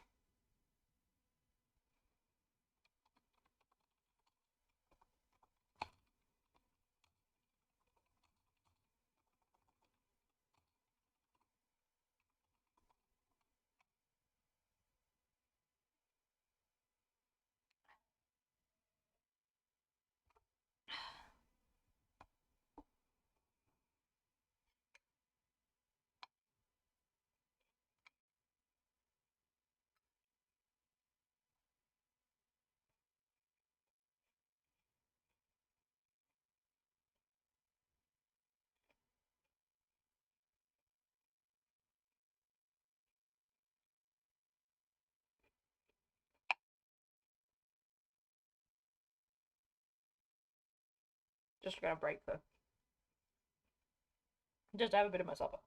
Just gonna break though. Just have a bit of my supper.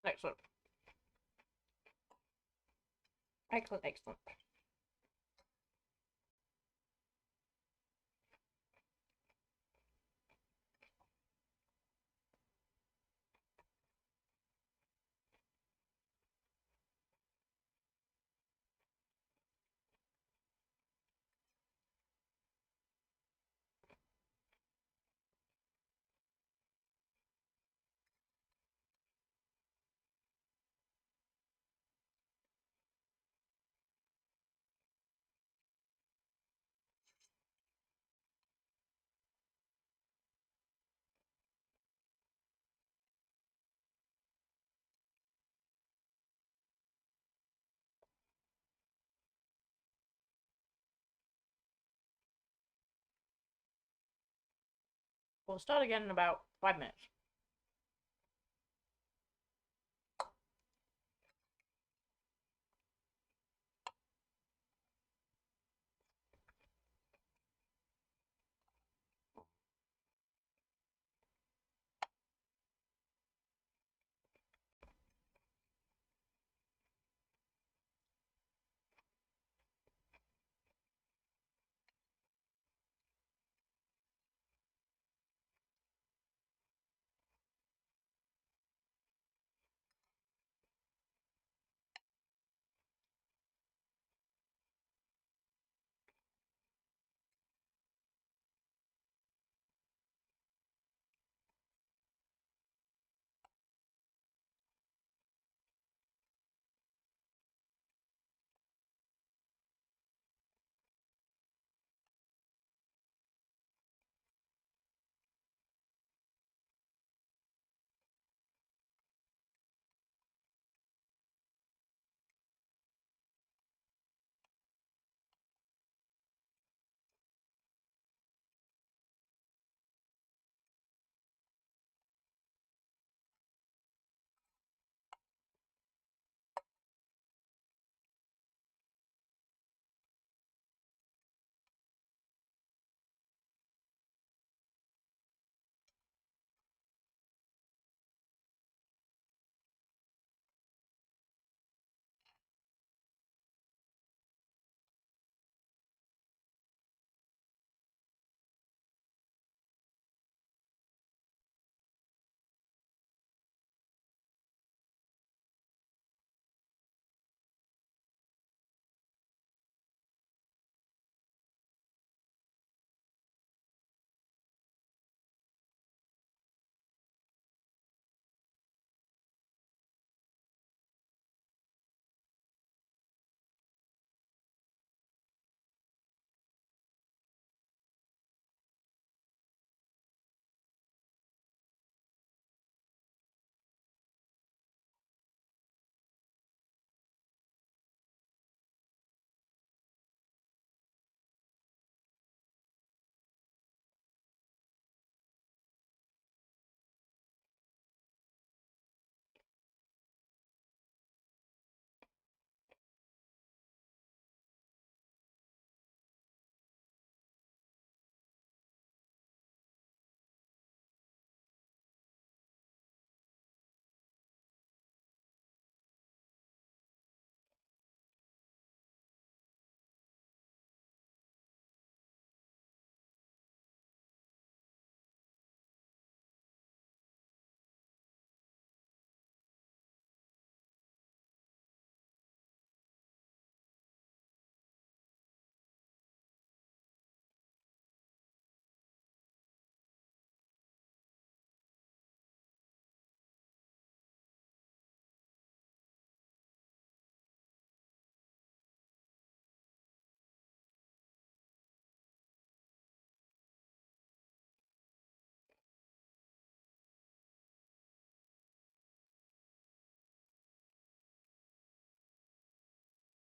Excellent. Excellent, excellent. We'll start again in about 5 minutes.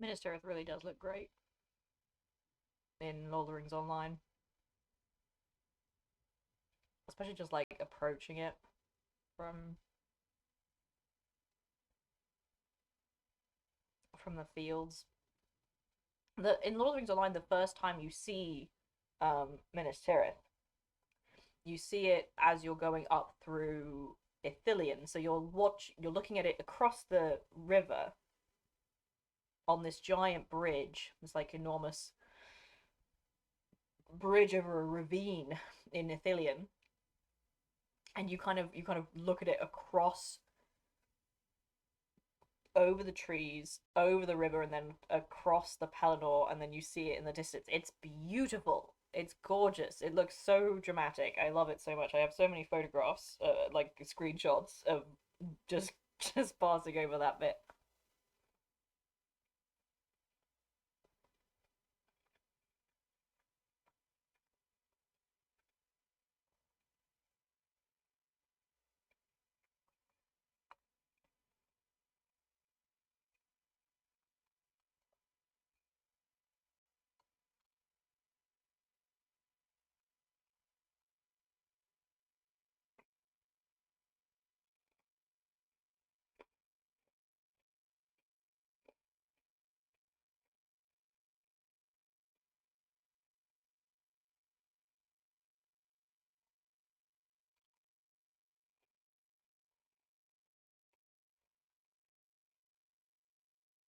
Minas Tirith really does look great in Lord of the Rings Online, especially just like approaching it from the fields. In Lord of the Rings Online, the first time you see Minas Tirith, you see it as you're going up through Ithilien. So you're looking at it across the river on this giant bridge. This like enormous bridge over a ravine in Ithilien, and you kind of look at it across over the trees, over the river, and then across the Pelennor, and then you see it in the distance. It's beautiful. It's gorgeous. It looks so dramatic. I love it so much. I have so many photographs, like screenshots of just just passing over that bit.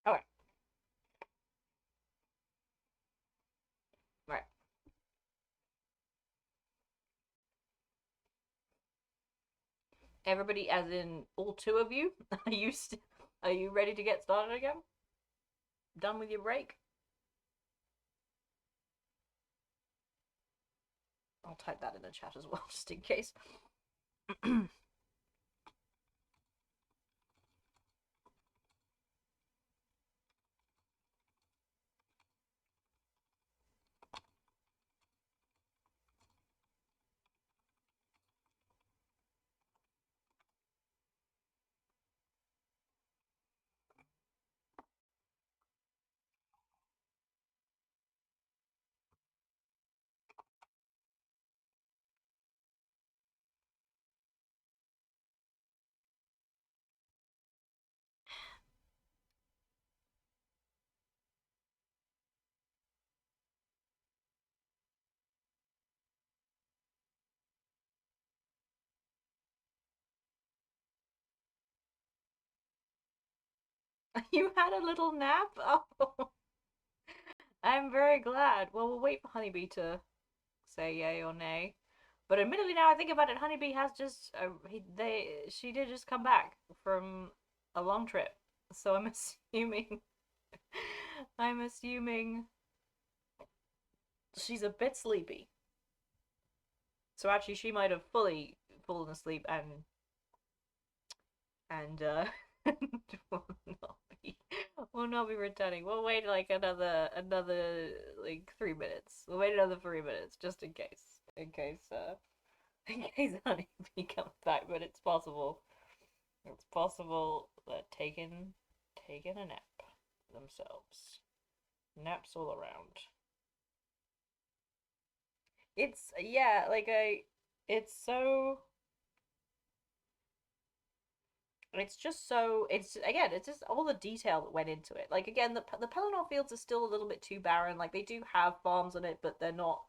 Okay, right. Everybody, as in all two of you, are you ready to get started again? Done with your break? I'll type that in the chat as well, just in case. You had a little nap? Oh, I'm very glad. Well, we'll wait for Honeybee to say yay or nay. But admittedly, now I think about it, Honeybee has just she did just come back from a long trip, so I'm assuming I'm assuming she's a bit sleepy. So actually, she might have fully fallen asleep and will not be will not be returning. We'll wait like another like 3 minutes. We'll wait another 3 minutes just in case. In case Honeybee comes back, but it's possible. It's possible that taken a nap themselves. Naps all around. It's yeah, like I it's so it's just so it's again it's just all the detail that went into it. Like again, the Pelennor fields are still a little bit too barren. Like they do have farms on it, but they're not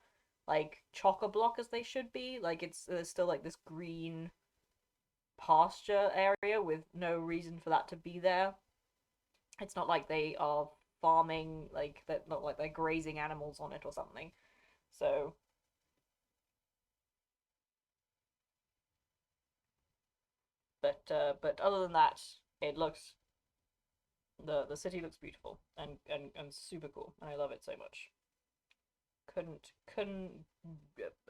like chock a block as they should be. Like it's there's still like this green pasture area with no reason for that to be there. It's not like they are farming like they're not like they're grazing animals on it or something. So but other than that, it looks the city looks beautiful and super cool, and I love it so much. Couldn't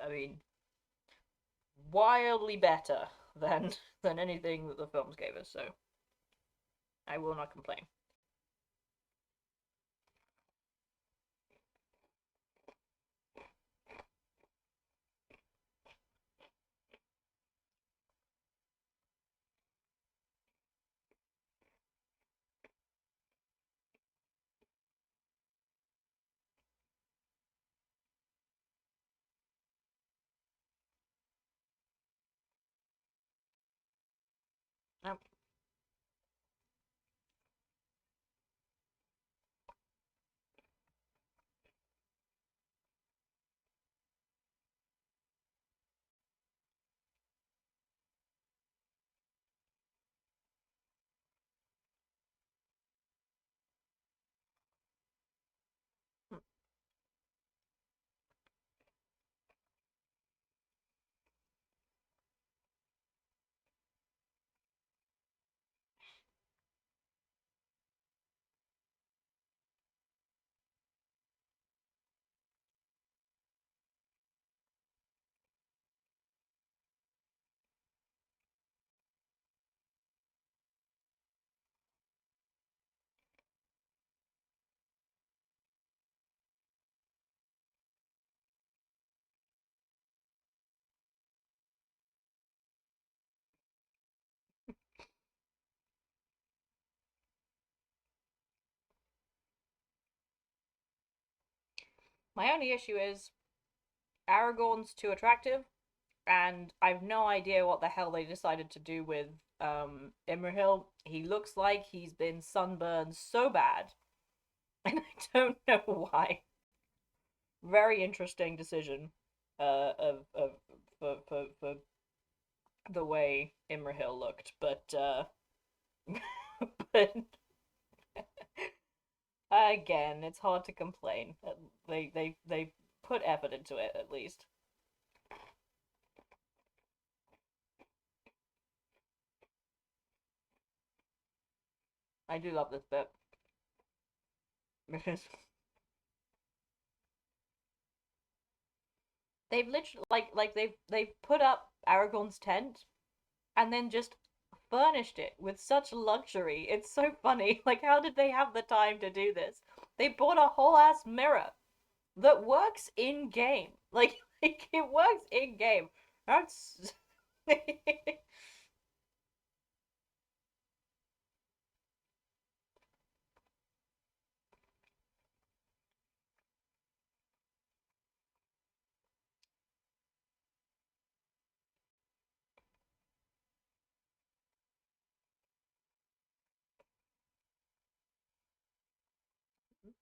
I mean wildly better than anything that the films gave us. So I will not complain. Um, my only issue is Aragorn's too attractive, and I've no idea what the hell they decided to do with Imrahil. He looks like he's been sunburned so bad, and I don't know why. Very interesting decision, of for the way Imrahil looked, but but again, it's hard to complain. They put effort into it at least. I do love this bit because they've literally they've put up Aragorn's tent and then just furnished it with such luxury. It's so funny. Like, how did they have the time to do this? They bought a whole ass mirror that works in game. Like it works in game. That's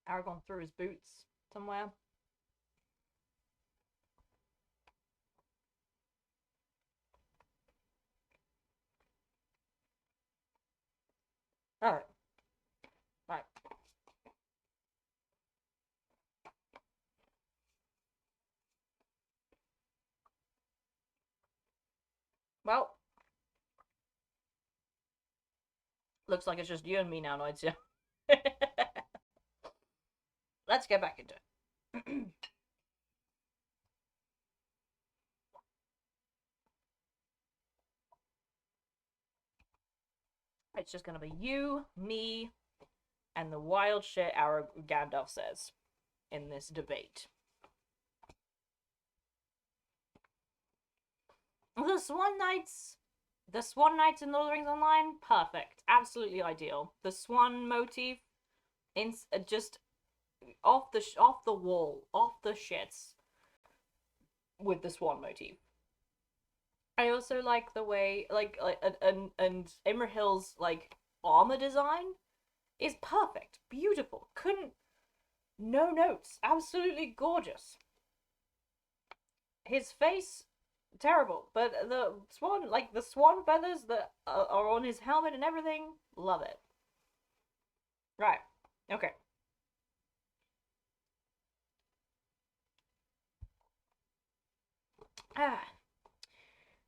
Aragorn threw his boots somewhere. All right, right. Well, looks like it's just you and me now, Noids. Let's get back into it. It's just gonna be you, me, and the wild shit our Gandalf says in this debate. The Swan Knights, the Swan Knights in Lord of the Rings Online, perfect, absolutely ideal. The Swan motif, in just off the wall, off the shits with the Swan motif. I also like the way and Imrahil's like armor design is perfect, beautiful. Couldn't no notes, absolutely gorgeous. His face terrible, but the swan feathers that are on his helmet and everything, love it. Right. Okay. Ah.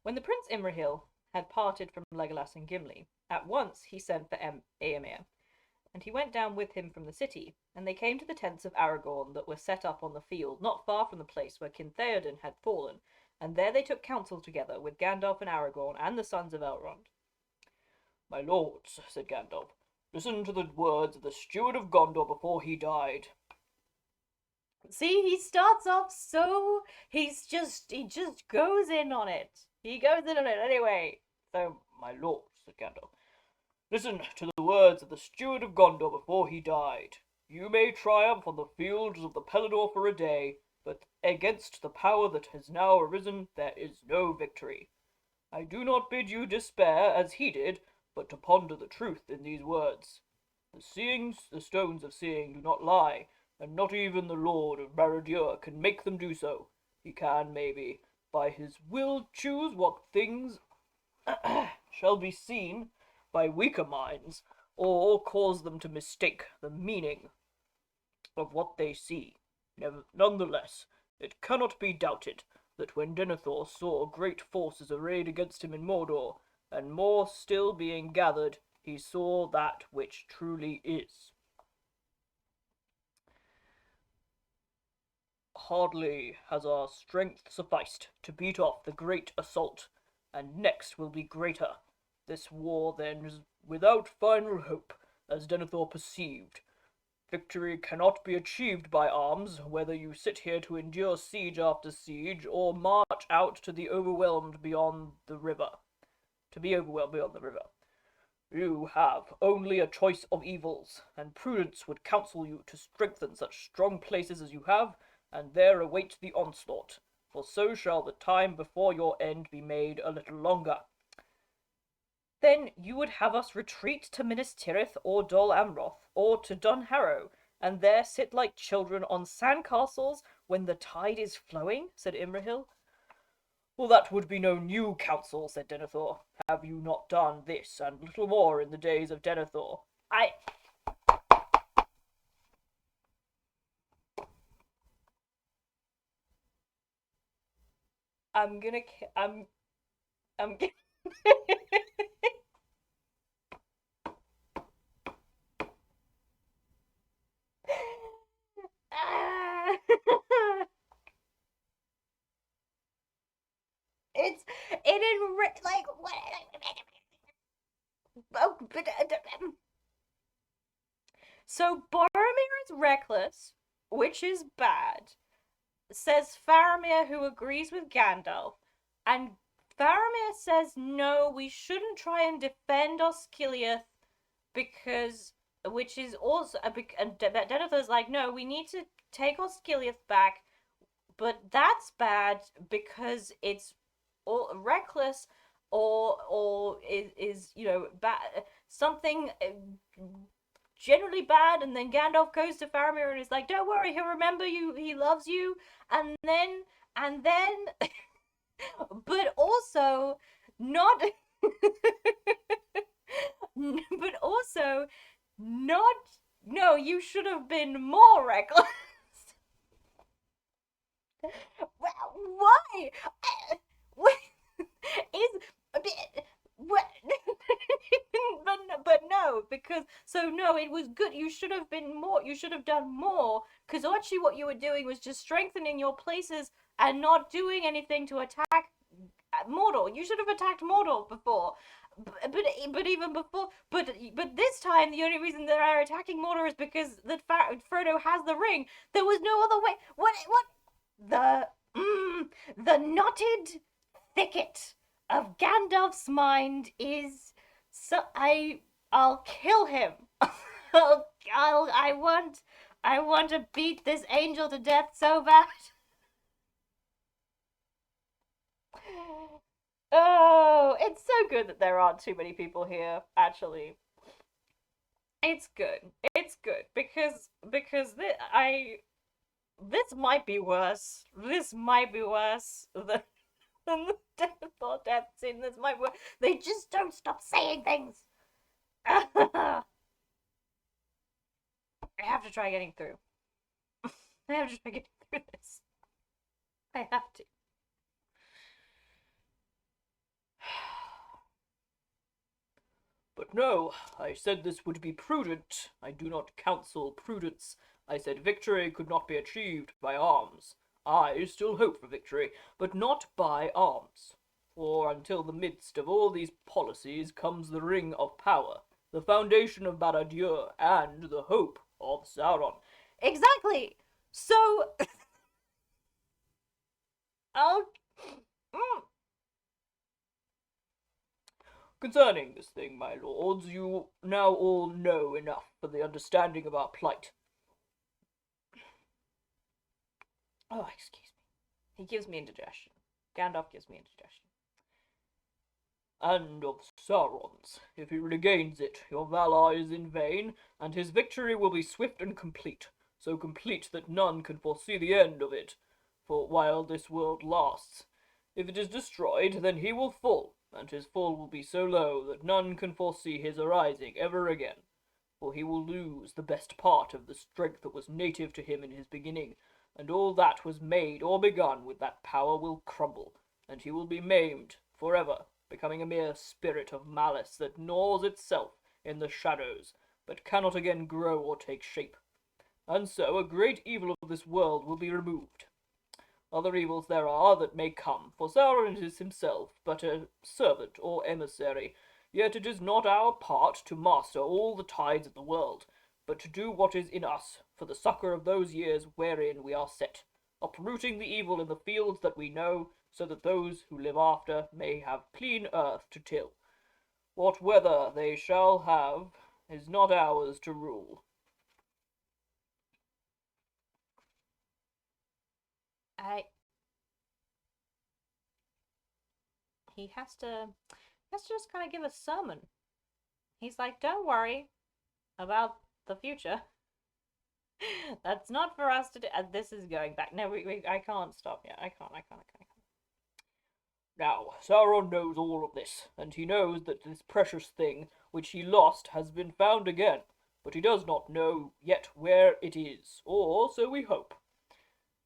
When the Prince Imrahil had parted from Legolas and Gimli, at once he sent for Éomer, and he went down with him from the city, and they came to the tents of Aragorn that were set up on the field not far from the place where King Theoden had fallen, and there they took counsel together with Gandalf and Aragorn and the sons of Elrond. "My lords," said Gandalf, "listen to the words of the steward of Gondor before he died." See, he starts off so he just goes in on it. He goes in on it anyway. So, "My lords," said Gandalf, "listen to the words of the steward of Gondor before he died. You may triumph on the fields of the Pelennor for a day, but against the power that has now arisen there is no victory. I do not bid you despair as he did, but to ponder the truth in these words. The stones of seeing do not lie, and not even the Lord of Barad-dûr can make them do so. He can, maybe, by his will choose what things shall be seen by weaker minds, or cause them to mistake the meaning of what they see. Nonetheless, it cannot be doubted that when Denethor saw great forces arrayed against him in Mordor, and more still being gathered, he saw that which truly is. Hardly has our strength sufficed to beat off the great assault, and next will be greater. This war, then, is without final hope, as Denethor perceived. Victory cannot be achieved by arms, whether you sit here to endure siege after siege, or march out to the overwhelmed beyond the river. You have only a choice of evils, and prudence would counsel you to strengthen such strong places as you have, and there await the onslaught, for so shall the time before your end be made a little longer. Then you would have us retreat to Minas Tirith or Dol Amroth, or to Dun Harrow, and there sit like children on sandcastles when the tide is flowing? Said Imrahil. Well, that would be no new counsel, said Denethor. Have you not done this and little more in the days of Denethor? I'm gonna it in like what? So Boromir is reckless, which is bad, says Faramir, who agrees with Gandalf, and Faramir says no, we shouldn't try and defend Osgiliath because, which is also, and Denethor's like, no, we need to take Osgiliath back, but that's bad because it's all reckless or is bad, something generally bad. And then Gandalf goes to Faramir and is like, don't worry, he'll remember you, he loves you. And then but also not but also not, no, you should have been more reckless. Why? What is what? but no, because so no, it was good. You should have been more. You should have done more. Because actually, what you were doing was just strengthening your places and not doing anything to attack Mordor. You should have attacked Mordor before. But even before, but this time the only reason that they're attacking Mordor is because that Frodo has the ring. There was no other way. What the knotted thicket of Gandalf's mind is so I'll kill him. I want to beat this angel to death so bad. Oh, it's so good that there aren't too many people here, actually. It's good. It's good because this might be worse. This might be worse than the death scene. This might be worse. They just don't stop saying things. I have to try getting through. I have to try getting through this. I have to. But no, I said this would be prudent. I do not counsel prudence. I said victory could not be achieved by arms. I still hope for victory, but not by arms. For until the midst of all these policies comes the ring of power, the foundation of Barad-dûr, and the hope of Sauron. Exactly. So, I'll. Concerning this thing, my lords, you now all know enough for the understanding of our plight. Oh, excuse me. He gives me indigestion. Gandalf gives me indigestion. And of Sauron's. If he regains it, your valor is in vain, and his victory will be swift and complete, so complete that none can foresee the end of it, for while this world lasts. If it is destroyed, then he will fall, and his fall will be so low that none can foresee his arising ever again, for he will lose the best part of the strength that was native to him in his beginning, and all that was made or begun with that power will crumble, and he will be maimed forever, becoming a mere spirit of malice that gnaws itself in the shadows, but cannot again grow or take shape. And so a great evil of this world will be removed. Other evils there are that may come, for Sauron is himself but a servant or emissary, yet it is not our part to master all the tides of the world, but to do what is in us for the succour of those years wherein we are set, uprooting the evil in the fields that we know, so that those who live after may have clean earth to till. What weather they shall have is not ours to rule. He has to just kind of give a sermon. He's like, don't worry about the future. That's not for us to do. And this is going back. No, I can't stop yet. I can't. Now, Sauron knows all of this, and he knows that this precious thing which he lost has been found again, but he does not know yet where it is, or so we hope.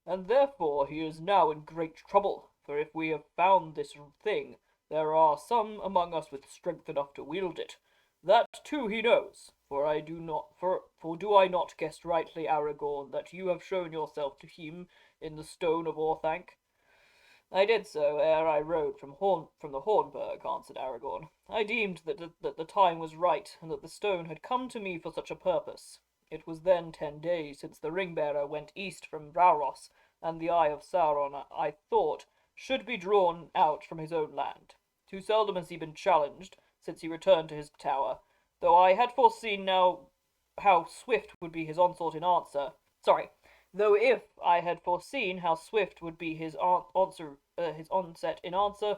And therefore he is now in great trouble, for if we have found this thing, there are some among us with strength enough to wield it. That too he knows, for do I not guess rightly, Aragorn, that you have shown yourself to him in the stone of Orthanc? I did so ere I rode from the Hornburg, answered Aragorn. I deemed that the time was right, and that the stone had come to me for such a purpose. It was then 10 days since the ring-bearer went east from Rauros, and the eye of Sauron, I thought, should be drawn out from his own land. Too seldom has he been challenged, since he returned to his tower, though I had foreseen now how swift would be his onset in answer. Though if I had foreseen how swift would be his onset in answer,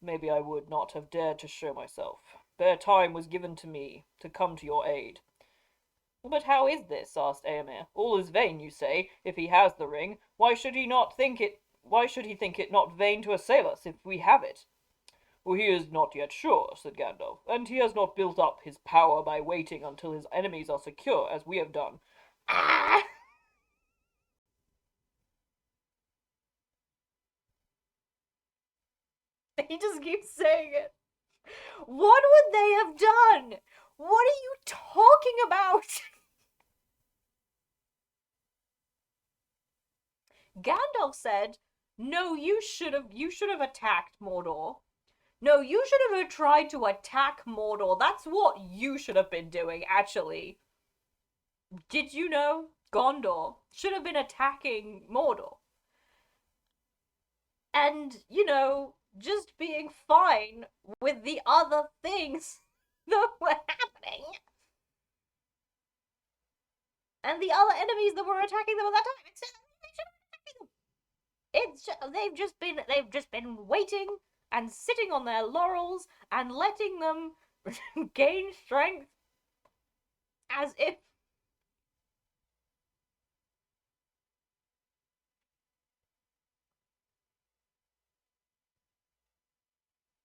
maybe I would not have dared to show myself. Bare time was given to me to come to your aid. But how is this? Asked Eomer. All is vain, you say. If he has the ring, why should he think it not vain to assail us if we have it? Well, he is not yet sure, said Gandalf, and he has not built up his power by waiting until his enemies are secure, as we have done. Ah! He just keeps saying it. What would they have done? What are you talking about? Gandalf said, no, you should have attacked Mordor. No, you should have tried to attack Mordor. That's what you should have been doing, actually. Did you know? Gondor should have been attacking Mordor. And, just being fine with the other things that were happening. And the other enemies that were attacking them at that time. They've just been waiting and sitting on their laurels and letting them gain strength as if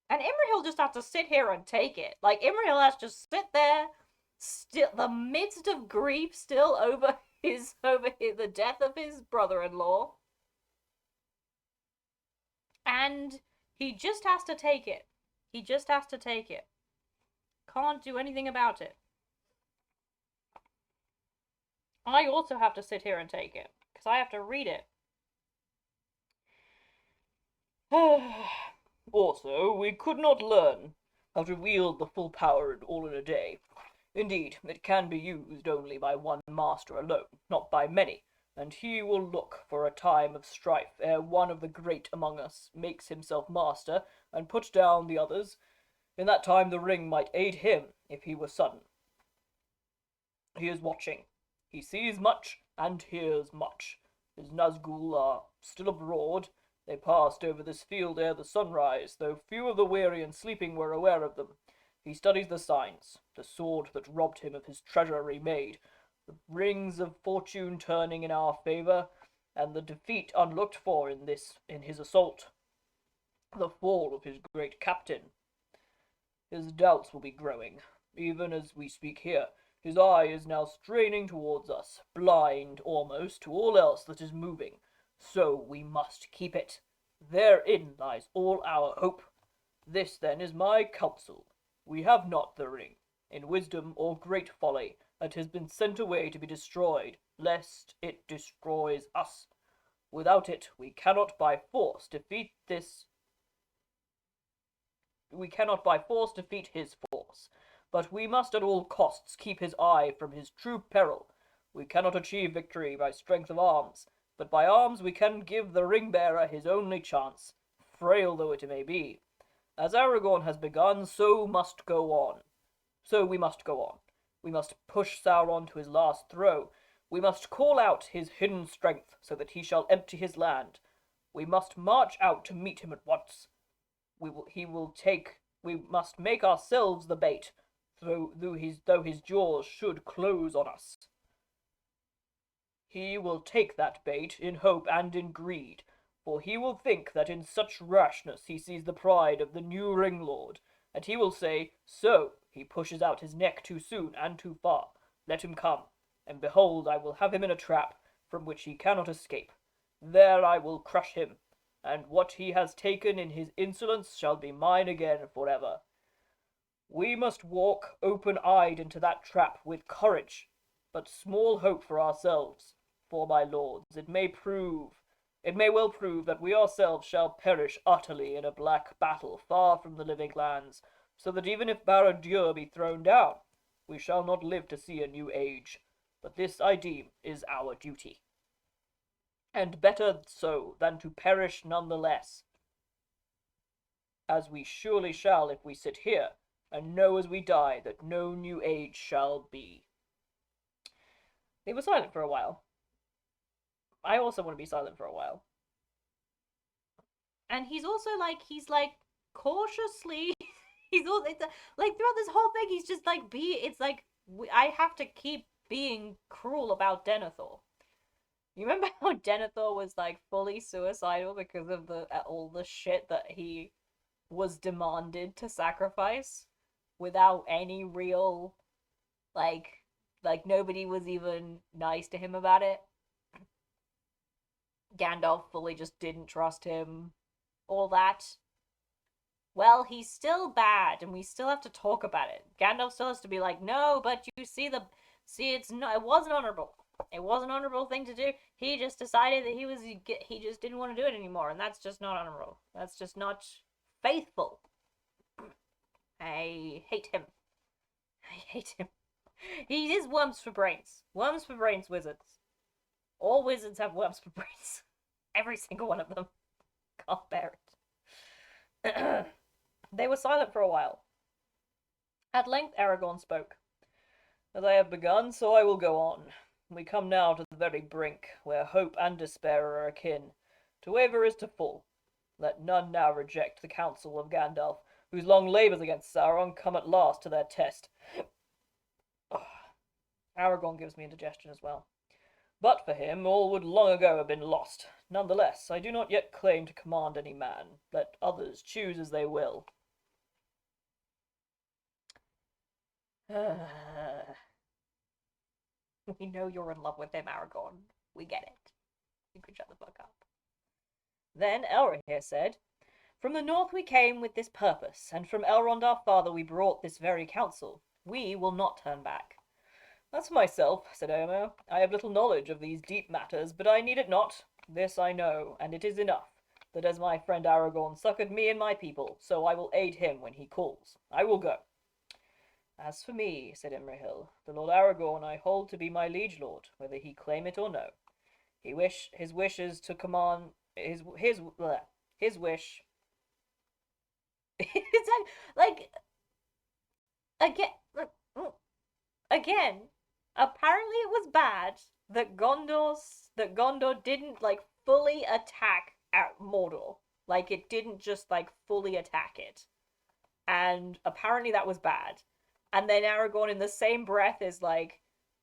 and Imrahil just has to sit here and take it. Like, Imrahil has to just sit there, still the midst of grief, still over the death of his brother-in-law. And he just has to take it. He just has to take it. Can't do anything about it. I also have to sit here and take it, because I have to read it. Also, we could not learn how to wield the full power all in a day. Indeed, it can be used only by one master alone, not by many, and he will look for a time of strife ere one of the great among us makes himself master and put down the others. In that time the ring might aid him if he were sudden. He is watching. He sees much and hears much. His Nazgûl are still abroad. They passed over this field ere the sunrise, though few of the weary and sleeping were aware of them. He studies the signs, the sword that robbed him of his treasure remade, the rings of fortune turning in our favour, and the defeat unlooked for in his assault, the fall of his great captain. His doubts will be growing, even as we speak here. His eye is now straining towards us, blind almost to all else that is moving. So we must keep it. Therein lies all our hope. This then is my counsel. We have not the ring, in wisdom or great folly, that has been sent away to be destroyed, lest it destroys us. Without it, we cannot by force defeat his force, but we must at all costs keep his eye from his true peril. We cannot achieve victory by strength of arms, but by arms we can give the ring-bearer his only chance, frail though it may be. As Aragorn has begun, so we must go on. We must push Sauron to his last throw. We must call out his hidden strength, so that he shall empty his land. We must march out to meet him at once. We must make ourselves the bait, though his jaws should close on us. He will take that bait in hope and in greed, for he will think that in such rashness he sees the pride of the new ring-lord, and he will say, so, he pushes out his neck too soon and too far. Let him come, and behold, I will have him in a trap, from which he cannot escape. There I will crush him, and what he has taken in his insolence shall be mine again forever. We must walk open-eyed into that trap with courage, but small hope for ourselves, for, my lords, it may well prove that we ourselves shall perish utterly in a black battle far from the living lands, so that even if Barad-dûr be thrown down, we shall not live to see a new age. But this, I deem, is our duty. And better so than to perish none the less, as we surely shall if we sit here, and know as we die that no new age shall be. They were silent for a while. I also want to be silent for a while. And he's like cautiously. He's also like throughout this whole thing, he's just like I have to keep being cruel about Denethor. You remember how Denethor was like fully suicidal because of all the shit that he was demanded to sacrifice without any real like nobody was even nice to him about it. Gandalf fully just didn't trust him. All that. Well, he's still bad, and we still have to talk about it. Gandalf still has to be like, no, but you see it wasn't honorable. It was an honorable thing to do. He just decided that he just didn't want to do it anymore, and that's just not honorable. That's just not faithful. I hate him. He is worms for brains. Worms for brains wizards. All wizards have worms for brains. Every single one of them. Can't bear it. They were silent for a while. At length Aragorn spoke. As I have begun, so I will go on. We come now to the very brink, where hope and despair are akin. To waver is to fall. Let none now reject the counsel of Gandalf, whose long labours against Sauron come at last to their test. Aragorn gives me indigestion as well. But for him, all would long ago have been lost. Nonetheless, I do not yet claim to command any man. Let others choose as they will. We know you're in love with him, Aragorn. We get it. You can shut the fuck up. Then Elrohir said, from the north we came with this purpose, and from Elrond our father we brought this very counsel. We will not turn back. As for myself, said Eomer, I have little knowledge of these deep matters, but I need it not. This I know, and it is enough, that as my friend Aragorn succoured me and my people, so I will aid him when he calls. I will go. As for me, said Imrahil, the Lord Aragorn I hold to be my liege lord, whether he claim it or no. His wish is to command his wish. It's like again. Apparently, it was bad that Gondor didn't like fully attack at Mordor. Like it didn't just like fully attack it. and apparently that was bad. And then Aragorn, in the same breath, is like,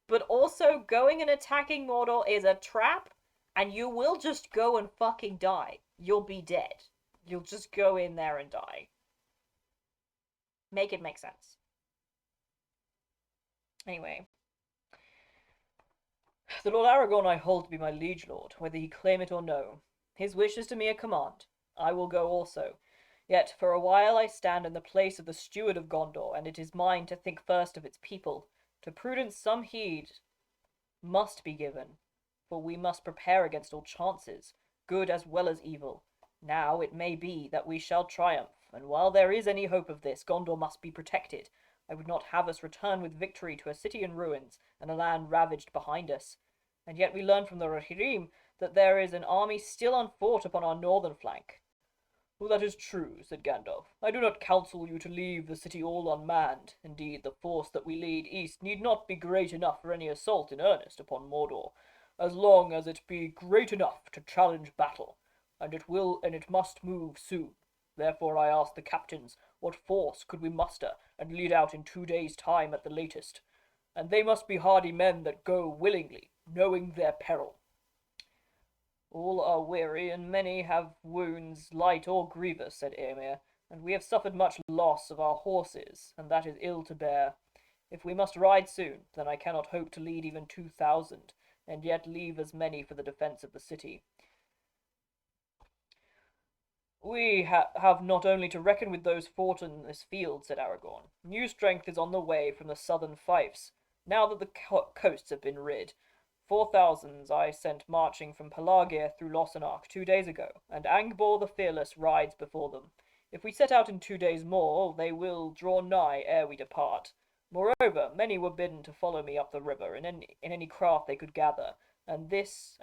but also going and attacking Mordor is a trap, and you will just go and fucking die. You'll be dead. You'll just go in there and die. Make it make sense. Anyway. The Lord Aragorn I hold to be my liege lord, whether he claim it or no. His wish is to me a command. I will go also. Yet for a while I stand in the place of the steward of Gondor, and it is mine to think first of its people. To prudence some heed must be given, for we must prepare against all chances, good as well as evil. Now it may be that we shall triumph, and while there is any hope of this, Gondor must be protected. I would not have us return with victory to a city in ruins, and a land ravaged behind us. And yet we learn from the Rohirrim that there is an army still unfought upon our northern flank. Well, that is true, said Gandalf. I do not counsel you to leave the city all unmanned. Indeed, the force that we lead east need not be great enough for any assault in earnest upon Mordor, as long as it be great enough to challenge battle, and it must move soon. Therefore I ask the captains, what force could we muster and lead out in 2 days' time at the latest? And they must be hardy men that go willingly, knowing their peril. All are weary, and many have wounds, light or grievous, said Éomer, and we have suffered much loss of our horses, and that is ill to bear. If we must ride soon, then I cannot hope to lead even 2,000, and yet leave as many for the defence of the city. We have not only to reckon with those fought in this field, said Aragorn. New strength is on the way from the southern fiefs, now that the coasts have been rid. 4,000 I sent marching from Pelargir through Lossarnoch 2 days ago, and Angbor the Fearless rides before them. If we set out in 2 days more, they will draw nigh ere we depart. Moreover, many were bidden to follow me up the river in any craft they could gather, and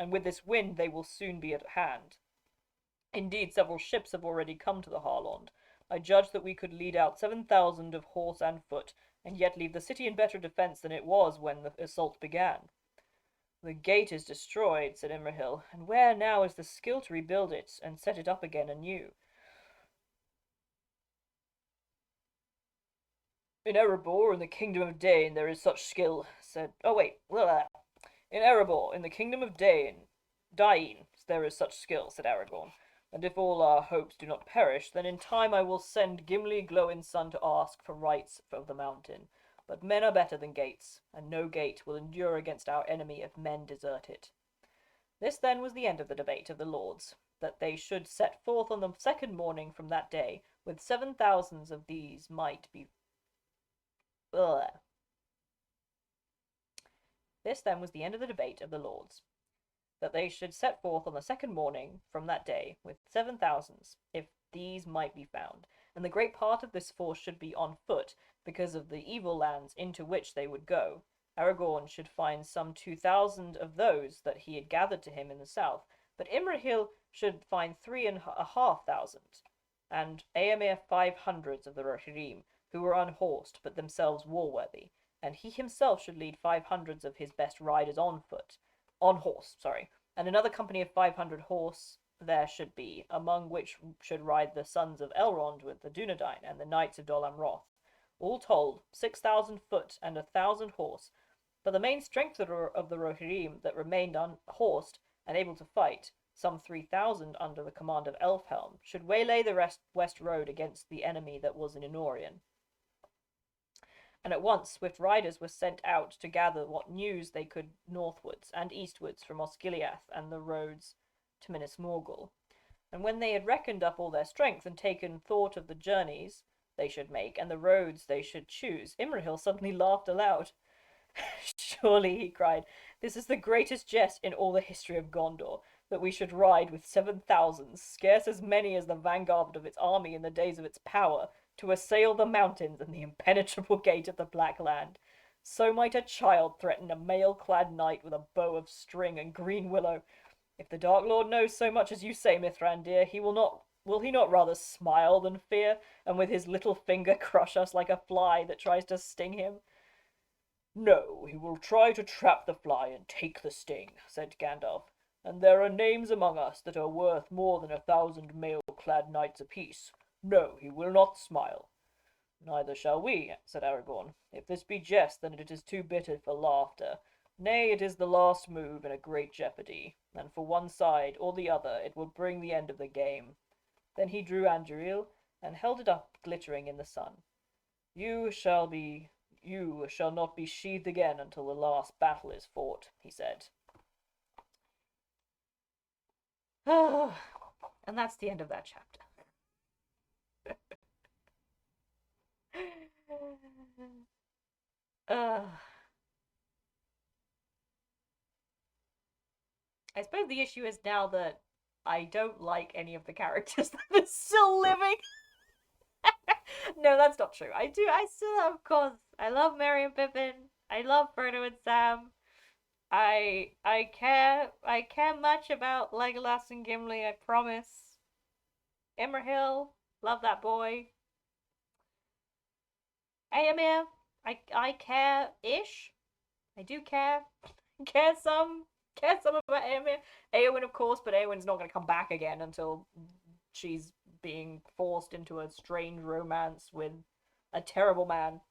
with this wind they will soon be at hand. Indeed, several ships have already come to the Harlond. I judge that we could lead out 7,000 of horse and foot, and yet leave the city in better defence than it was when the assault began. The gate is destroyed, said Imrahil, and where now is the skill to rebuild it and set it up again anew? In Erebor, in the kingdom of Dain, there is such skill, said... In Erebor, in the kingdom of Dain, there is such skill, said Aragorn. And if all our hopes do not perish, then in time I will send Gimli Glowin's son to ask for rights of the mountain. But men are better than gates, and no gate will endure against our enemy if men desert it. This then was the end of the debate of the lords, that they should set forth on the second morning from that day, with 7,000 of these might be... This then was the end of the debate of the lords, that they should set forth on the second morning from that day, with 7,000, if these might be found, and the great part of this force should be on foot, because of the evil lands into which they would go. Aragorn should find some 2,000 of those that he had gathered to him in the south, but Imrahil should find 3,500, and Éomer 500 of the Rohirrim, who were unhorsed, but themselves war-worthy, and he himself should lead 500 of his best riders on horse, and another company of 500 horse there should be, among which should ride the sons of Elrond with the Dunedain and the knights of Dol Amroth. All told, 6,000 foot and 1,000 horse, but the main strength of the Rohirrim that remained unhorsed and able to fight, some 3,000 under the command of Elfhelm, should waylay the west road against the enemy that was in Inorion. And at once swift riders were sent out to gather what news they could northwards and eastwards from Osgiliath and the roads to Minas Morgul. And when they had reckoned up all their strength and taken thought of the journeys they should make and the roads they should choose, Imrahil suddenly laughed aloud. Surely, he cried, this is the greatest jest in all the history of Gondor, that we should ride with 7,000, scarce as many as the vanguard of its army in the days of its power, to assail the mountains and the impenetrable gate of the Black Land. So might a child threaten a mail-clad knight with a bow of string and green willow. If the Dark Lord knows so much as you say, Mithrandir, will he not rather smile than fear, and with his little finger crush us like a fly that tries to sting him? No, he will try to trap the fly and take the sting, said Gandalf, and there are names among us that are worth more than 1,000 mail-clad knights apiece. No, he will not smile. Neither shall we, said Aragorn. If this be jest, then it is too bitter for laughter. Nay, it is the last move in a great jeopardy, and for one side or the other it will bring the end of the game. Then he drew Anduril and held it up glittering in the sun. You shall not be sheathed again until the last battle is fought, he said. And that's the end of that chapter. I suppose the issue is now that I don't like any of the characters that are still living. No, that's not true. I do. I still, of course, I love Merry and Pippin. I love Frodo and Sam. I care much about Legolas and Gimli. I promise. Imrahil, love that boy. Éomer, I care ish. I do care. care some. Care some about Éomer. Éowyn, of course, but Éowyn's not going to come back again until she's being forced into a strange romance with a terrible man.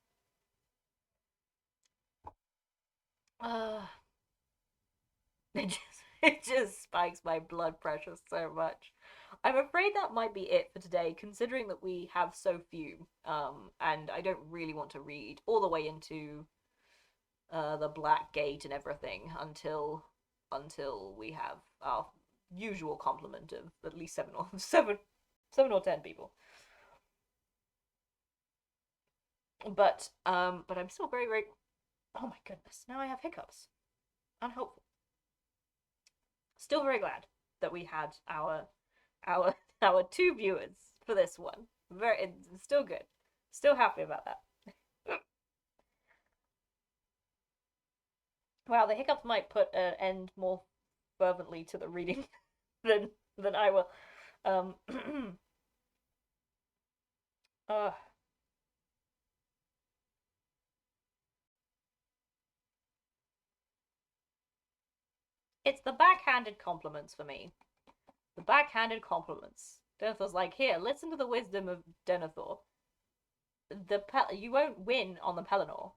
It just spikes my blood pressure so much. I'm afraid that might be it for today, considering that we have so few. And I don't really want to read all the way into the Black Gate and everything until we have our usual complement of at least seven or 10 people. But I'm still very, very. Oh my goodness! Now I have hiccups. Unhelpful. Still very glad that we had our our two viewers for this one. It's still good. Still happy about that. Wow, the hiccups might put an end more fervently to the reading than I will. uh, it's the backhanded compliments for me. The backhanded compliments. Denethor's like, here, listen to the wisdom of Denethor. You won't win on the Pelennor,